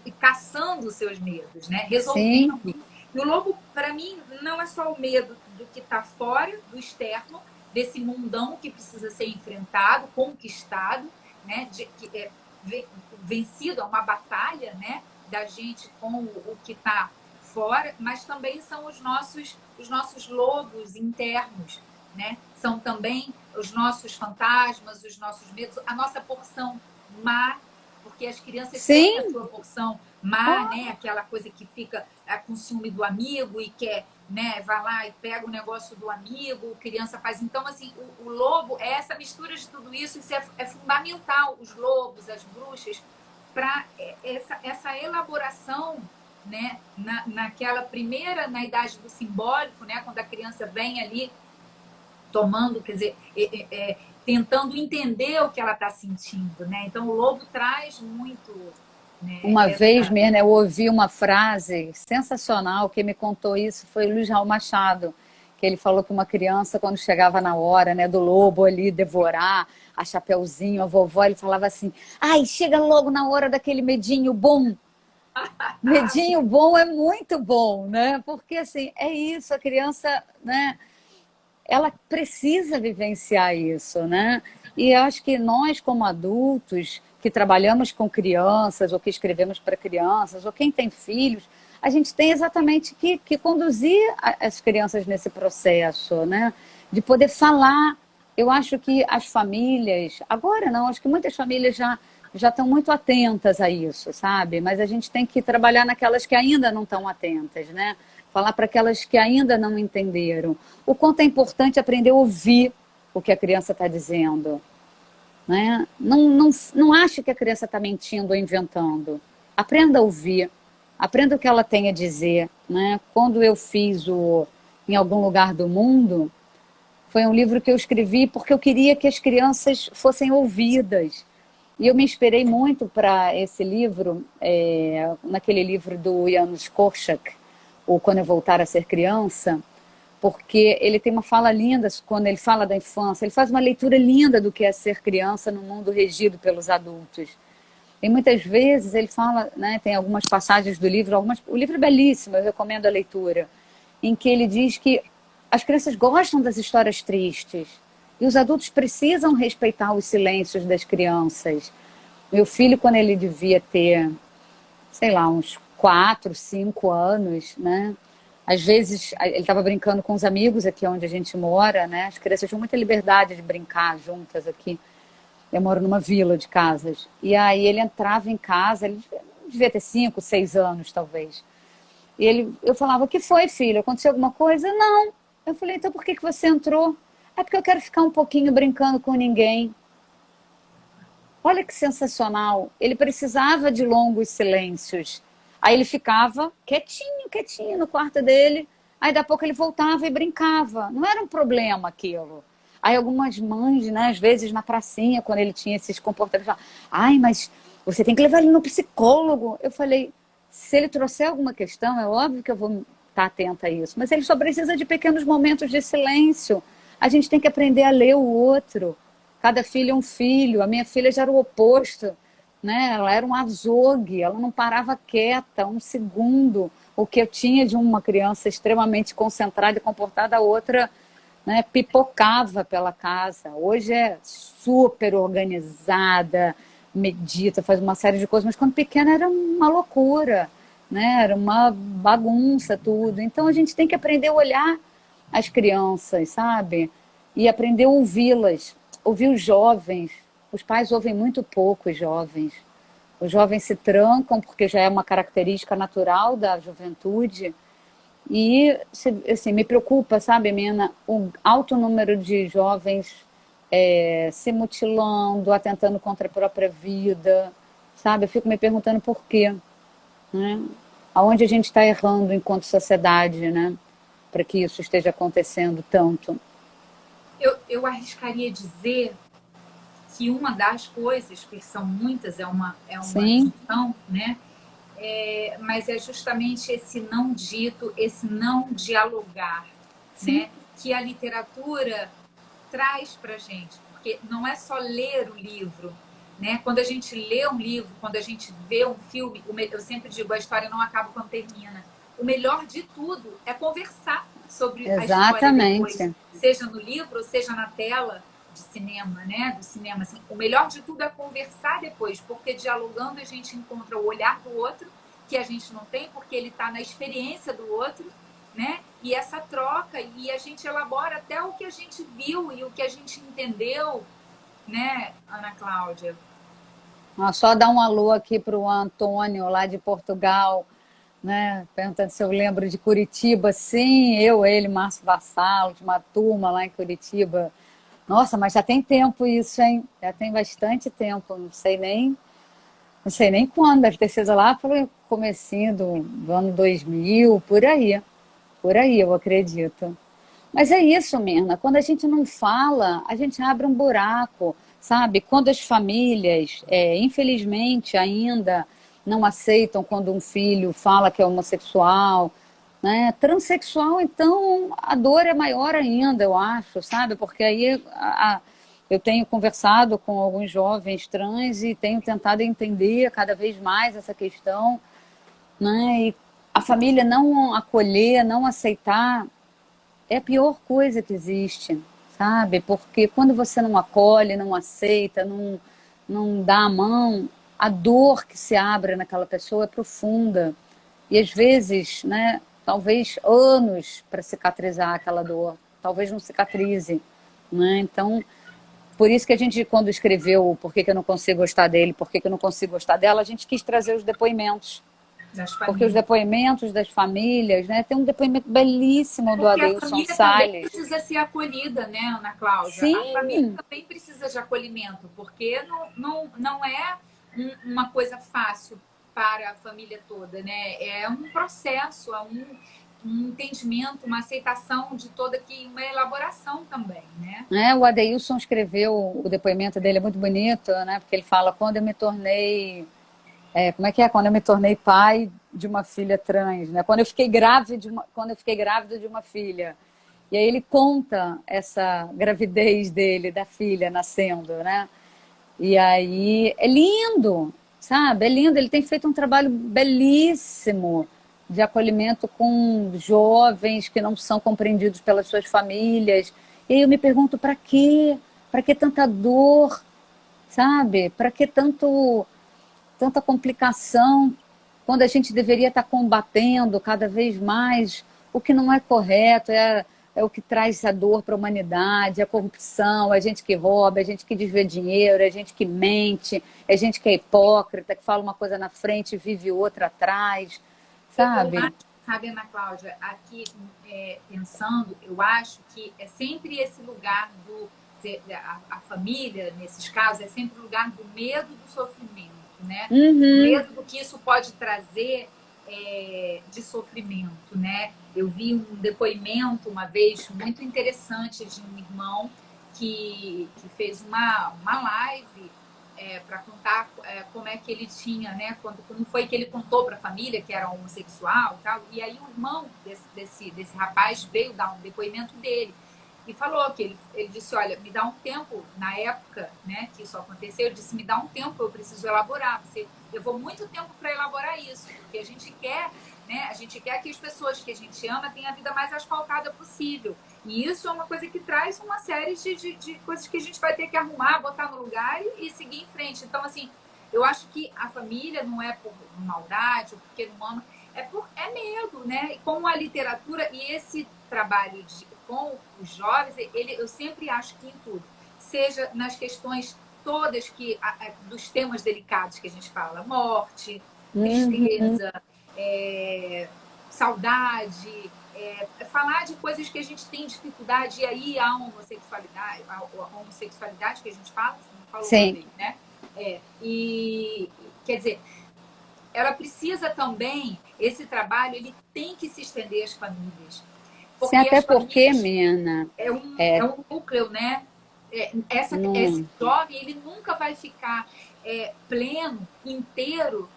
S1: e caçando os seus medos, né? Resolvendo. Sim. E o lobo, para mim, não é só o medo do que está fora, do externo, desse mundão que precisa ser enfrentado, conquistado, né? Vencido, é uma batalha, né? Da gente com o que está fora, mas também são os nossos lobos internos, né? São também os nossos fantasmas, os nossos medos, a nossa porção má, porque as crianças têm a sua porção má, né? Aquela coisa que fica com ciúme do amigo e quer, né? Vai lá e pega o negócio do amigo, criança faz. Então, assim, o lobo é essa mistura de tudo isso, isso é fundamental, os lobos, as bruxas, para essa elaboração, né? Naquela primeira, na idade do simbólico, né? Quando a criança vem ali tomando, quer dizer, tentando entender o que ela está sentindo, né? Então o lobo traz muito, né?
S2: Uma vez mesmo eu ouvi uma frase sensacional, quem me contou isso foi o Luiz Raul Machado, que ele falou que uma criança, quando chegava na hora, né, do lobo ali devorar a Chapeuzinho, a vovó, ele falava assim, ai, chega logo na hora daquele medinho bom. Medinho bom é muito bom, né? Porque, assim, é isso, a criança, né, ela precisa vivenciar isso, né? E eu acho que nós, como adultos, que trabalhamos com crianças, ou que escrevemos para crianças, ou quem tem filhos, a gente tem exatamente que conduzir as crianças nesse processo, né? De poder falar. Eu acho que as famílias, agora não, acho que muitas famílias já estão muito atentas a isso, sabe? Mas a gente tem que trabalhar naquelas que ainda não estão atentas, né? Falar para aquelas que ainda não entenderam. O quanto é importante aprender a ouvir o que a criança está dizendo, né? Não ache que a criança está mentindo ou inventando. Aprenda a ouvir, aprenda o que ela tem a dizer, né? Quando eu fiz o Em Algum Lugar do Mundo, foi um livro que eu escrevi porque eu queria que as crianças fossem ouvidas. E eu me inspirei muito para esse livro, naquele livro do Janusz Korczak, o Quando Eu Voltar a Ser Criança, porque ele tem uma fala linda quando ele fala da infância, ele faz uma leitura linda do que é ser criança no mundo regido pelos adultos. E muitas vezes ele fala, né, tem algumas passagens do livro, o livro é belíssimo, eu recomendo a leitura, em que ele diz que as crianças gostam das histórias tristes e os adultos precisam respeitar os silêncios das crianças. Meu filho, quando ele devia ter, sei lá, uns 4, 5 anos, né? Às vezes, ele estava brincando com os amigos aqui onde a gente mora, né? As crianças tinham muita liberdade de brincar juntas aqui. Eu moro numa vila de casas. E aí ele entrava em casa, ele devia ter 5, 6 anos, talvez. E eu falava, o que foi, filho? Aconteceu alguma coisa? Não. Eu falei, então por que você entrou? É porque eu quero ficar um pouquinho brincando com ninguém. Olha que sensacional. Ele precisava de longos silêncios. Aí ele ficava quietinho, quietinho no quarto dele. Aí daqui a pouco ele voltava e brincava. Não era um problema aquilo. Aí algumas mães, né, às vezes na pracinha, quando ele tinha esses comportamentos, falavam, ai, mas você tem que levar ele no psicólogo. Eu falei, se ele trouxer alguma questão, é óbvio que eu vou estar atenta a isso. Mas ele só precisa de pequenos momentos de silêncio. A gente tem que aprender a ler o outro. Cada filho é um filho. A minha filha já era o oposto, né? Ela era um azogue, ela não parava quieta um segundo. O que eu tinha de uma criança extremamente concentrada e comportada, a outra, né, pipocava pela casa. Hoje é super organizada, medita, faz uma série de coisas, mas quando pequena era uma loucura, né? Era uma bagunça tudo. Então a gente tem que aprender a olhar as crianças, sabe? E aprender a ouvi-las, ouvir os jovens. Os pais ouvem muito pouco os jovens. Os jovens se trancam porque já é uma característica natural da juventude. E, assim, me preocupa, sabe, Mina, o alto número de jovens se mutilando, atentando contra a própria vida, sabe? Eu fico me perguntando por quê, né? Aonde a gente está errando enquanto sociedade, né? Para que isso esteja acontecendo tanto.
S1: Eu arriscaria dizer que uma das coisas, porque são muitas, é uma
S2: Sim.
S1: junção, né? Mas é justamente esse não dito, esse não dialogar,
S2: Sim.
S1: né? Que a literatura traz para gente, porque não é só ler o livro, né? Quando a gente lê um livro, quando a gente vê um filme, eu sempre digo, a história não acaba quando termina. O melhor de tudo é conversar sobre a história depois, seja no livro ou seja na tela de cinema, né? Do cinema, assim, o melhor de tudo é conversar depois, porque dialogando a gente encontra o olhar do outro, que a gente não tem, porque ele está na experiência do outro, né? E essa troca, e a gente elabora até o que a gente viu e o que a gente entendeu, né, Ana Cláudia?
S2: Só dar um alô aqui para o Antônio, lá de Portugal, né? Perguntando se eu lembro de Curitiba. Sim, ele, Márcio Vassalo, de uma turma lá em Curitiba. Nossa, mas já tem tempo isso, hein? Já tem bastante tempo, não sei nem quando, deve ter sido lá para comecinho do ano 2000, por aí eu acredito. Mas é isso, Mirna, quando a gente não fala, a gente abre um buraco, sabe? Quando as famílias, infelizmente, ainda não aceitam quando um filho fala que é homossexual, né? Transsexual, então, a dor é maior ainda, eu acho, sabe? Porque aí eu tenho conversado com alguns jovens trans e tenho tentado entender cada vez mais essa questão, né? E a família não acolher, não aceitar, é a pior coisa que existe, sabe? Porque quando você não acolhe, não aceita, não dá a mão, a dor que se abre naquela pessoa é profunda. E às vezes, né, talvez anos para cicatrizar aquela dor, talvez não cicatrize, né? Então, por isso que a gente, quando escreveu Por que que eu não consigo gostar dele, por que que eu não consigo gostar dela, a gente quis trazer os depoimentos.
S1: Das
S2: Porque os
S1: famílias.
S2: depoimentos das famílias, né? Tem um depoimento belíssimo do
S1: Porque a
S2: Adeilson
S1: família também
S2: Salles.
S1: precisa ser acolhida, né, Ana Cláudia? A família
S2: Sim,
S1: também precisa de acolhimento, porque não é uma coisa fácil para a família toda, né? É um processo, é um entendimento, uma aceitação de toda que uma elaboração também, né?
S2: né? O Adeilson escreveu, o depoimento dele é muito bonito, né? Porque ele fala, quando eu me tornei como é que é? Quando eu me tornei pai de uma filha trans, né? Quando eu fiquei grávida de uma filha. E aí ele conta essa gravidez dele, da filha nascendo, né? E aí é lindo, sabe? É lindo. Ele tem feito um trabalho belíssimo de acolhimento com jovens que não são compreendidos pelas suas famílias. E aí eu me pergunto, para quê? Para que tanta dor, sabe? Para que tanta complicação, quando a gente deveria estar combatendo cada vez mais o que não é correto, é o que traz a dor para a humanidade, a corrupção, a gente que rouba, a gente que desvia dinheiro, a gente que mente, a gente que é hipócrita, que fala uma coisa na frente e vive outra atrás,
S1: Eu
S2: sabe?
S1: acho, sabe, Ana Cláudia, aqui pensando, eu acho que é sempre esse lugar a família, nesses casos, é sempre o lugar do medo do sofrimento, né? O
S2: Uhum,
S1: medo do que isso pode trazer de sofrimento, né? Eu vi um depoimento uma vez muito interessante de um irmão que fez uma live para contar como é que ele tinha, né? Como foi que ele contou para a família que era homossexual e tal. E aí o irmão desse rapaz veio dar um depoimento dele e falou que ele disse, olha, me dá um tempo, na época, né, que isso aconteceu, ele disse, me dá um tempo, eu preciso elaborar. Você levou muito tempo para elaborar isso, porque a gente quer, né, a gente quer que as pessoas que a gente ama tenham a vida mais asfaltada possível. E isso é uma coisa que traz uma série de coisas que a gente vai ter que arrumar, botar no lugar e seguir em frente. Então, assim, eu acho que a família não é por maldade ou porque não ama, é medo, né? E com a literatura e esse trabalho com os jovens, eu sempre acho que em tudo, seja nas questões todas dos temas delicados que a gente fala, morte,
S2: uhum.
S1: tristeza, saudade, falar de coisas que a gente tem dificuldade, e aí a homossexualidade que a gente fala, você não falou uma
S2: Sim.
S1: vez, né? E quer dizer, ela precisa também, esse trabalho, ele tem que se estender às famílias.
S2: Sim,
S1: Porque
S2: até
S1: as
S2: porque,
S1: famílias
S2: Mena,
S1: é um núcleo, né? Esse
S2: não,
S1: jovem, ele nunca vai ficar pleno, inteiro,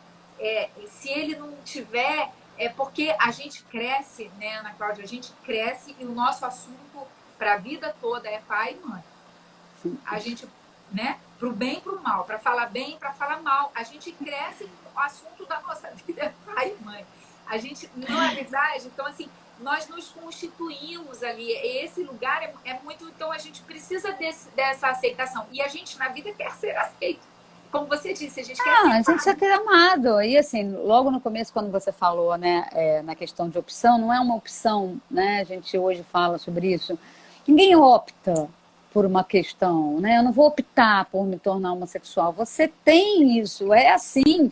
S1: se ele não tiver. Porque a gente cresce, né, Ana Cláudia? A gente cresce e o nosso assunto para a vida toda é pai e mãe. A gente, né, para o bem e para o mal, para falar bem e para falar mal. A gente cresce, o assunto da nossa vida é pai e mãe. A gente, não é verdade? Então, assim, nós nos constituímos ali. Esse lugar é muito. Então, a gente precisa dessa aceitação. E a gente, na vida, quer ser aceito. Como você disse, a gente quer ser
S2: a gente já
S1: amado.
S2: quer amado. E assim, logo no começo, quando você falou, né, na questão de opção, não é uma opção, né? A gente hoje fala sobre isso. Ninguém opta por uma questão, né? Eu não vou optar por me tornar homossexual. Você tem isso, é assim.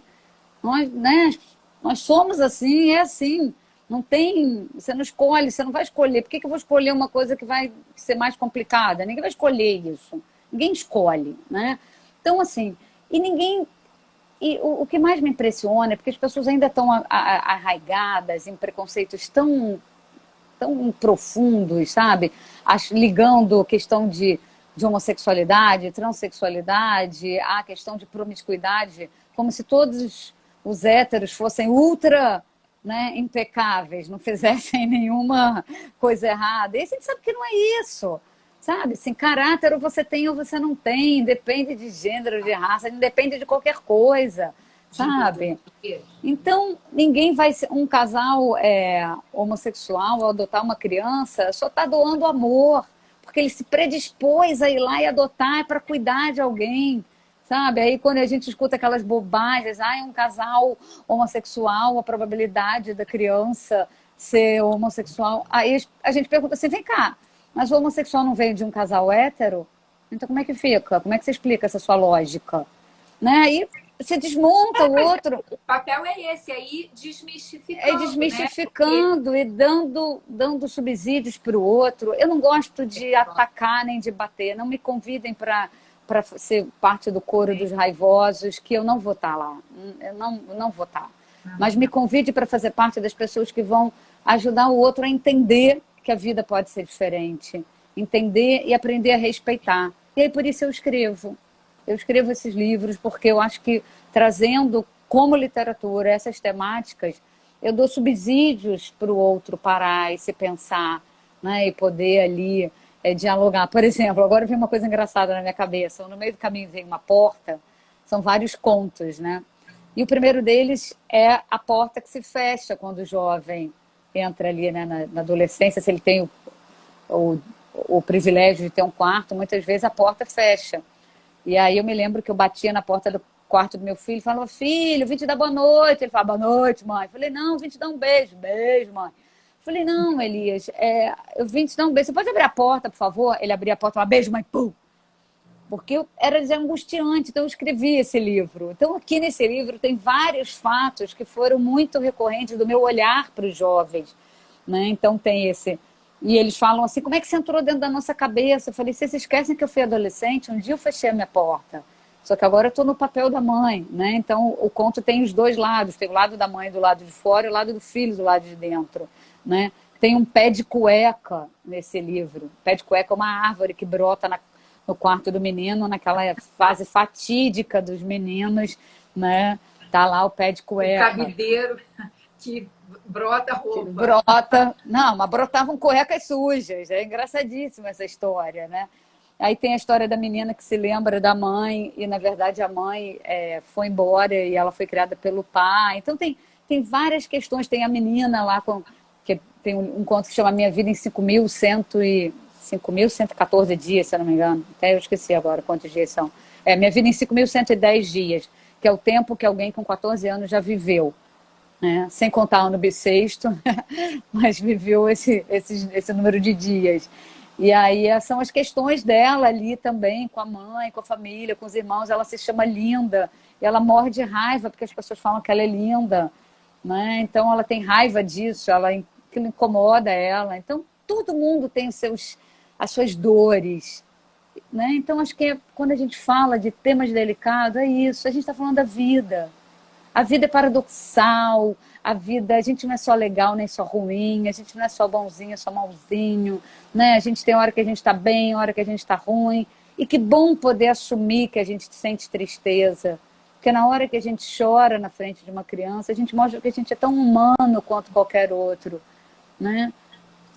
S2: Nós, né? Nós somos assim, é assim. Não tem, você não escolhe, você não vai escolher. Por que eu vou escolher uma coisa que vai ser mais complicada? Ninguém vai escolher isso. Ninguém escolhe, né? Então, assim, e ninguém o que mais me impressiona é porque as pessoas ainda estão arraigadas em preconceitos tão profundos, sabe? Ligando a questão de homossexualidade, transexualidade, a questão de promiscuidade, como se todos os héteros fossem ultra né, impecáveis, não fizessem nenhuma coisa errada. E a gente sabe que não é isso, sabe? Assim, caráter ou você tem ou você não tem, depende de gênero, de raça, depende de qualquer coisa, sabe? Então, ninguém vai ser um casal homossexual ao adotar uma criança, só está doando amor, porque ele se predispôs a ir lá e adotar para cuidar de alguém, sabe? Aí quando a gente escuta aquelas bobagens, é um casal homossexual, a probabilidade da criança ser homossexual, aí a gente pergunta assim, vem cá, mas o homossexual não veio de um casal hétero? Então como é que fica? Como é que você explica essa sua lógica? Né? Aí você desmonta o outro.
S1: O papel é esse, aí desmistificando.
S2: É desmistificando, né? E dando subsídios para o outro. Eu não gosto de atacar nem de bater. Não me convidem para ser parte do coro dos raivosos, que eu não vou estar lá. Eu não vou estar. Mas me convide para fazer parte das pessoas que vão ajudar o outro a entender que a vida pode ser diferente. Entender e aprender a respeitar. E aí por isso eu escrevo. Eu escrevo esses livros porque eu acho que trazendo como literatura essas temáticas, eu dou subsídios para o outro parar e se pensar, né, e poder ali dialogar. Por exemplo, agora vem uma coisa engraçada na minha cabeça. No meio do caminho vem uma porta, são vários contos, né? E o primeiro deles é a porta que se fecha quando o jovem entra ali, né, na adolescência, se ele tem o privilégio de ter um quarto, muitas vezes a porta fecha. E aí eu me lembro que eu batia na porta do quarto do meu filho e falava, filho, vim te dar boa noite. Ele falava, boa noite, mãe. Eu falei, não, vim te dar um beijo. Beijo, mãe. Eu falei, não, Elias, eu vim te dar um beijo. Você pode abrir a porta, por favor? Ele abria a porta e falava, beijo, mãe. Pum! Porque era angustiante, então eu escrevi esse livro. Então aqui nesse livro tem vários fatos que foram muito recorrentes do meu olhar para os jovens, né? Então tem esse... E eles falam assim, como é que você entrou dentro da nossa cabeça? Eu falei, vocês esquecem que eu fui adolescente? Um dia eu fechei a minha porta. Só que agora eu estou no papel da mãe, né? Então o conto tem os dois lados. Tem o lado da mãe do lado de fora e o lado do filho do lado de dentro, né? Tem um pé de cueca nesse livro. Pé de cueca é uma árvore que brota no quarto do menino, naquela fase fatídica dos meninos, né? Tá lá o pé de cueca.
S1: O cabideiro que brota roupa.
S2: Brota. Não, mas brotavam cuecas sujas. É engraçadíssima essa história, né? Aí tem a história da menina que se lembra da mãe e, na verdade, a mãe foi embora e ela foi criada pelo pai. Então, tem várias questões. Tem a menina lá, que tem um conto que chama Minha Vida em 5.114 dias, se eu não me engano. Até eu esqueci agora quantos dias são. Minha Vida em 5.110 dias, que é o tempo que alguém com 14 anos já viveu. Né? Sem contar ano bissexto, mas viveu esse número de dias. E aí são as questões dela ali também, com a mãe, com a família, com os irmãos. Ela se chama Linda, e ela morre de raiva porque as pessoas falam que ela é linda, né? Então ela tem raiva disso, aquilo incomoda ela. Então todo mundo tem as suas dores, né? Então acho que quando a gente fala de temas delicados, é isso, a gente está falando da vida. A vida é paradoxal, a gente não é só legal nem só ruim, a gente não é só bonzinho, só malzinho, né? A gente tem hora que a gente está bem, hora que a gente está ruim. E que bom poder assumir que a gente sente tristeza. Porque na hora que a gente chora na frente de uma criança, a gente mostra que a gente é tão humano quanto qualquer outro, né?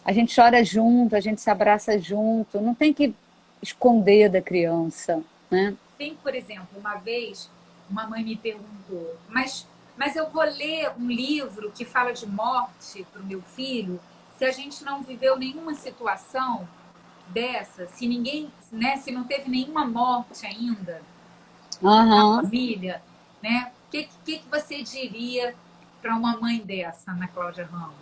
S2: A gente chora junto, a gente se abraça junto, não tem que esconder da criança, né?
S1: Tem, por exemplo, uma vez, uma mãe me perguntou, mas eu vou ler um livro que fala de morte para o meu filho se a gente não viveu nenhuma situação dessa, se ninguém, né, se não teve nenhuma morte ainda na família, né? O que você diria para uma mãe dessa, Ana Cláudia Ramos?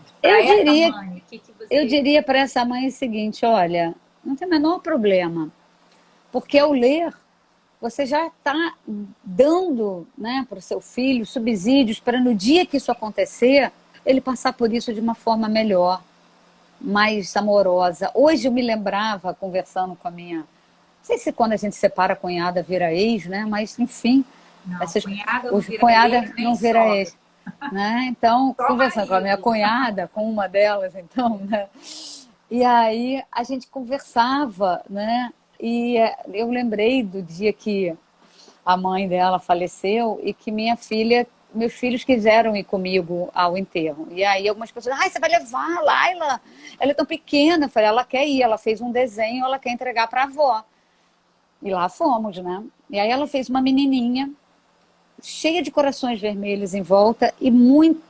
S2: Eu diria para essa mãe o seguinte, olha, não tem o menor problema, porque ao ler você já está dando, né, para o seu filho subsídios para no dia que isso acontecer, ele passar por isso de uma forma melhor, mais amorosa. Hoje eu me lembrava, conversando com a minha... Não sei se quando a gente separa a cunhada vira ex, né? Mas, enfim...
S1: Não,
S2: cunhada não vira ex. Né? Então, conversando com a minha cunhada, com uma delas, então, né? E aí a gente conversava, né? E eu lembrei do dia que a mãe dela faleceu e que minha filha meus filhos quiseram ir comigo ao enterro. E aí algumas pessoas, ai, você vai levar a Laila? Ela é tão pequena. Eu falei, ela quer ir, ela fez um desenho, ela quer entregar para a avó. E lá fomos, né? E aí ela fez uma menininha, cheia de corações vermelhos em volta e muito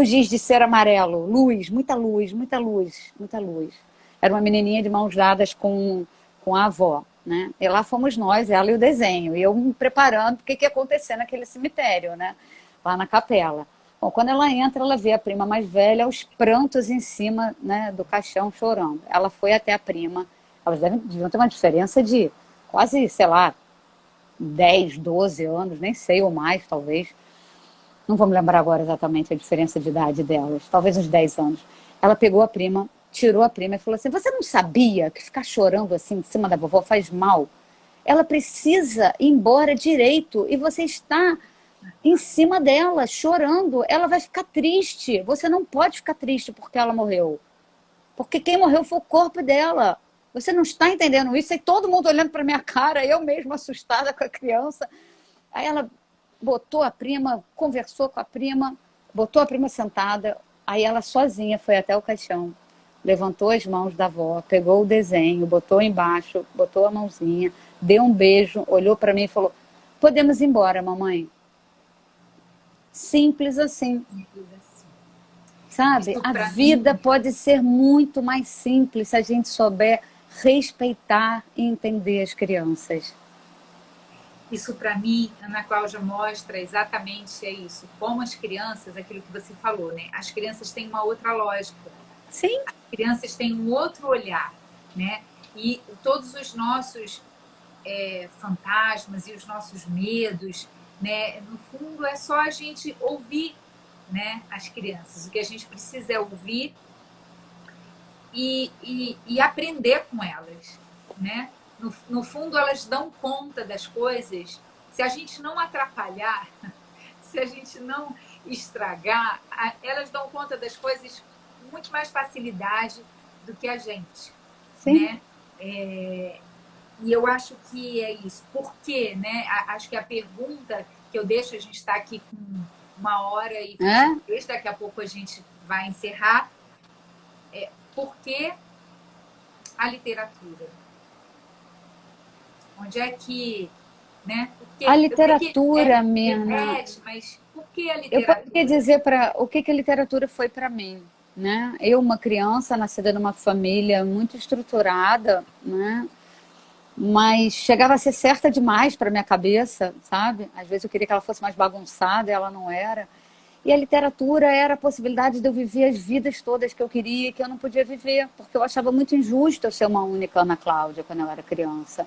S2: giz de cera amarelo, luz, muita luz, muita luz, muita luz. Era uma menininha de mãos dadas com a avó, né? E lá fomos nós, ela e o desenho. E eu me preparando porque que ia acontecer naquele cemitério, né? Lá na capela. Bom, quando ela entra, ela vê a prima mais velha, os prantos em cima, né, do caixão, chorando. Ela foi até a prima. Elas deviam ter uma diferença de quase, sei lá, 10, 12 anos, nem sei, ou mais, talvez. Não vou me lembrar agora exatamente a diferença de idade delas, talvez uns 10 anos. Ela pegou a prima, tirou a prima e falou assim, você não sabia que ficar chorando assim em cima da vovó faz mal? Ela precisa ir embora direito e você está em cima dela, chorando. Ela vai ficar triste. Você não pode ficar triste porque ela morreu. Porque quem morreu foi o corpo dela. Você não está entendendo isso? E todo mundo olhando para minha cara, eu mesma assustada com a criança. Aí ela botou a prima, conversou com a prima, botou a prima sentada, aí ela sozinha foi até o caixão, levantou as mãos da avó, pegou o desenho, botou embaixo, botou a mãozinha, deu um beijo, olhou para mim e falou, podemos ir embora, mamãe. Simples assim. Sabe? A vida pode ser muito mais simples se a gente souber respeitar e entender as crianças.
S1: Isso, para mim, Ana Cláudia, mostra exatamente isso. Como as crianças, aquilo que você falou, né? As crianças têm uma outra lógica.
S2: Sim.
S1: As crianças têm um outro olhar, né? E todos os nossos fantasmas e os nossos medos, né? No fundo, é só a gente ouvir, né? As crianças. O que a gente precisa é ouvir e aprender com elas, né? No fundo, elas dão conta das coisas. Se a gente não atrapalhar, se a gente não estragar, elas dão conta das coisas com muito mais facilidade do que a gente.
S2: Sim.
S1: Né? E eu acho que é isso. Por quê? Né? Acho que a pergunta que eu deixo, a gente está aqui com 1h23, daqui a pouco a gente vai encerrar. Por que a literatura? Onde é que, né? Porque,
S2: a literatura, Mirna.
S1: Mas por que a literatura?
S2: Eu poderia dizer o que a literatura foi para mim, né? Eu, uma criança nascida numa família muito estruturada, né? Mas chegava a ser certa demais para minha cabeça, sabe? Às vezes eu queria que ela fosse mais bagunçada, e ela não era. E a literatura era a possibilidade de eu viver as vidas todas que eu queria e que eu não podia viver, porque eu achava muito injusto eu ser uma única Ana Cláudia quando eu era criança.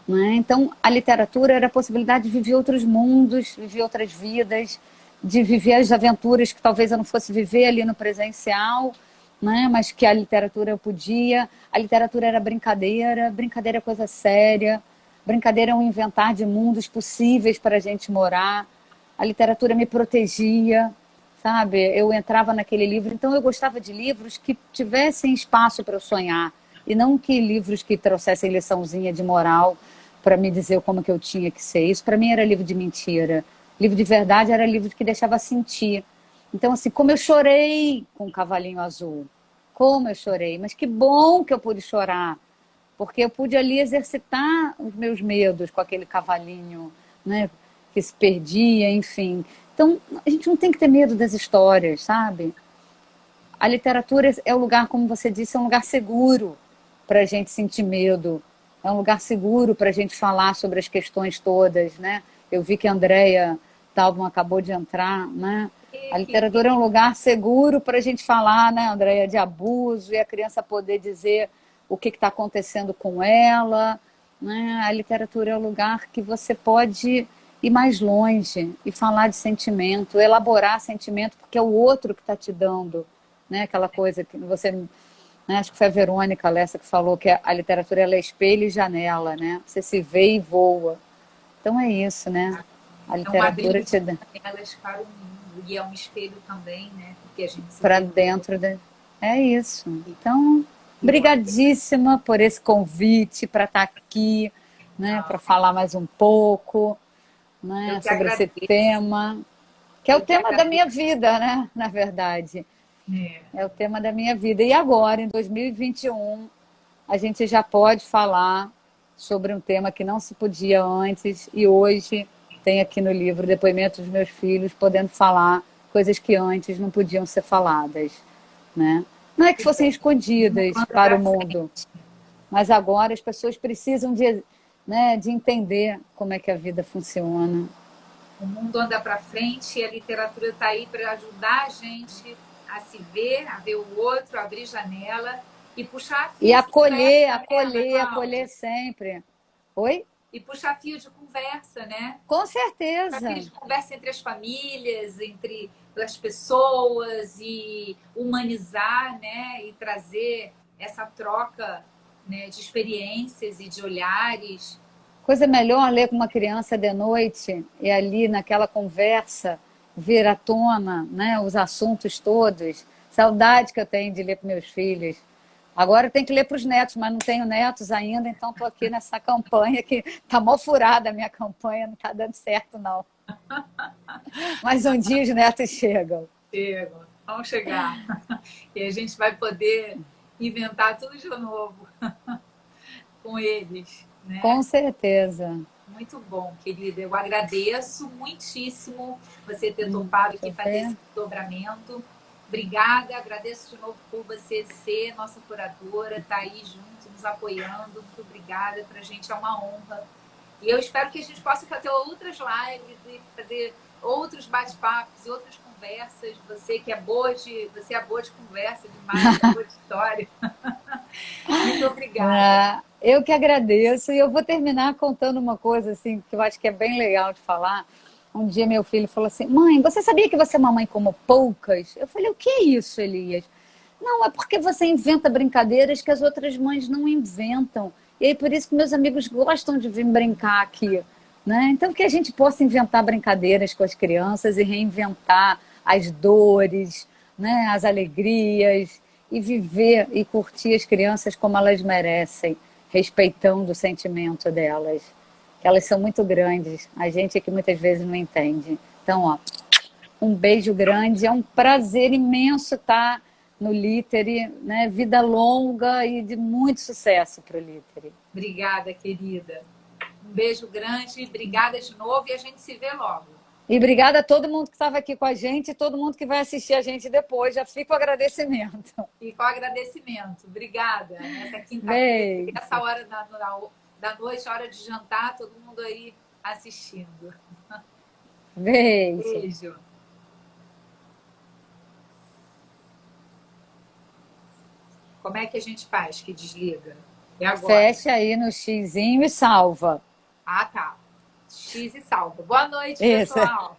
S2: Né? Então, a literatura era a possibilidade de viver outros mundos, viver outras vidas, de viver as aventuras que talvez eu não fosse viver ali no presencial, né? Mas que a literatura eu podia. A literatura era brincadeira, brincadeira é coisa séria, brincadeira é um inventar de mundos possíveis para a gente morar. A literatura me protegia, sabe? Eu entrava naquele livro, então eu gostava de livros que tivessem espaço para eu sonhar, e não que livros que trouxessem liçãozinha de moral para me dizer como que eu tinha que ser. Isso para mim era livro de mentira. Livro de verdade era livro que deixava sentir. Então, assim, como eu chorei com o Cavalinho Azul, como eu chorei, mas que bom que eu pude chorar, porque eu pude ali exercitar os meus medos com aquele cavalinho, né, que se perdia, enfim. Então, a gente não tem que ter medo das histórias, sabe? A literatura é um lugar, como você disse, é um lugar seguro para a gente sentir medo. É um lugar seguro para a gente falar sobre as questões todas, né? Eu vi que a Andréia Talbot acabou de entrar, né? A literatura é um lugar seguro para a gente falar, né, Andréia, de abuso, e a criança poder dizer o que está acontecendo com ela, né? A literatura é um lugar que você pode ir mais longe e falar de sentimento, elaborar sentimento, porque é o outro que está te dando, né? Aquela coisa que você... Né? Acho que foi a Verônica Lessa que falou que a literatura ela é espelho e janela, né? Você se vê e voa. Então é isso, né? A literatura te dá...
S1: Elas para o mundo, e é um espelho também, né? Porque a gente
S2: para dentro da... É isso. Então, brigadíssima por esse convite para estar aqui, né? Para falar mais um pouco, né? Sobre esse tema. Que é o
S1: Eu que
S2: tema da minha
S1: agradeço.
S2: vida, né? Na verdade.
S1: É.
S2: É o tema da minha vida. E agora, em 2021, a gente já pode falar sobre um tema que não se podia antes e hoje tem aqui no livro depoimentos dos meus filhos podendo falar coisas que antes não podiam ser faladas, né? Não é que
S1: Que
S2: fossem
S1: bom. O mundo
S2: escondidas
S1: anda
S2: para o
S1: para
S2: mundo,
S1: frente.
S2: mas agora as pessoas precisam de, né, de entender como é que a vida funciona.
S1: O mundo anda para frente e a literatura está aí para ajudar a gente a se ver, a ver o outro, a abrir janela e puxar
S2: E
S1: fio de
S2: acolher,
S1: conversa, né, Ana
S2: acolher, acolher
S1: Cláudia?
S2: sempre. Oi?
S1: E puxar fio de conversa, né?
S2: Com
S1: Puxar fio
S2: certeza.
S1: de conversa entre as famílias, entre as pessoas e humanizar, né? E trazer essa troca, né, de experiências e de olhares.
S2: Coisa melhor ler com uma criança de noite e ali naquela conversa vir à tona, né, os assuntos todos. Saudade que eu tenho de ler para meus filhos. Agora eu tenho que ler para os netos, mas não tenho netos ainda, então estou aqui nessa campanha que está mó furada a minha campanha, não está dando certo não. Mas um dia os netos chegam.
S1: Chegam, vão chegar. E a gente vai poder inventar tudo de novo com eles,
S2: Com
S1: né?
S2: certeza.
S1: Muito bom, querida. Eu agradeço muitíssimo você ter topado
S2: Deixa
S1: aqui
S2: eu
S1: fazer
S2: ver.
S1: esse dobramento. Obrigada, agradeço de novo por você ser nossa curadora, estar aí junto, nos apoiando. Muito obrigada, para a gente é uma honra. E eu espero que a gente possa fazer outras lives e fazer outros bate-papos e outras conversas. Você é boa de conversa demais, é boa de história. Muito obrigada.
S2: Eu que agradeço e eu vou terminar contando uma coisa assim que eu acho que é bem legal de falar. Um dia meu filho falou assim: Mãe, você sabia que você é uma mãe como poucas? Eu falei: O que é isso, Elias? Não, é porque você inventa brincadeiras que as outras mães não inventam. E aí por isso que meus amigos gostam de vir brincar aqui, né? Então que a gente possa inventar brincadeiras com as crianças e reinventar as dores, né? As alegrias e viver e curtir as crianças como elas merecem, respeitando o sentimento delas. Que elas são muito grandes, a gente é que muitas vezes não entende. Então, ó, um beijo grande, é um prazer imenso estar no Litere, né? Vida longa e de muito sucesso para o Litere.
S1: Obrigada, querida. Um beijo grande, obrigada de novo e a gente se vê logo.
S2: E obrigada a todo mundo que estava aqui com a gente e todo mundo que vai assistir a gente depois. Já fica o agradecimento.
S1: E com agradecimento. Obrigada. Nessa quinta-feira,
S2: Beijo.
S1: essa hora da noite, hora de jantar, todo mundo aí assistindo.
S2: Beijo.
S1: Beijo. Como é que a gente faz que desliga? É agora.
S2: Fecha aí no xizinho e salva.
S1: Ah, tá. X e salva. Boa noite,
S2: Isso.
S1: pessoal.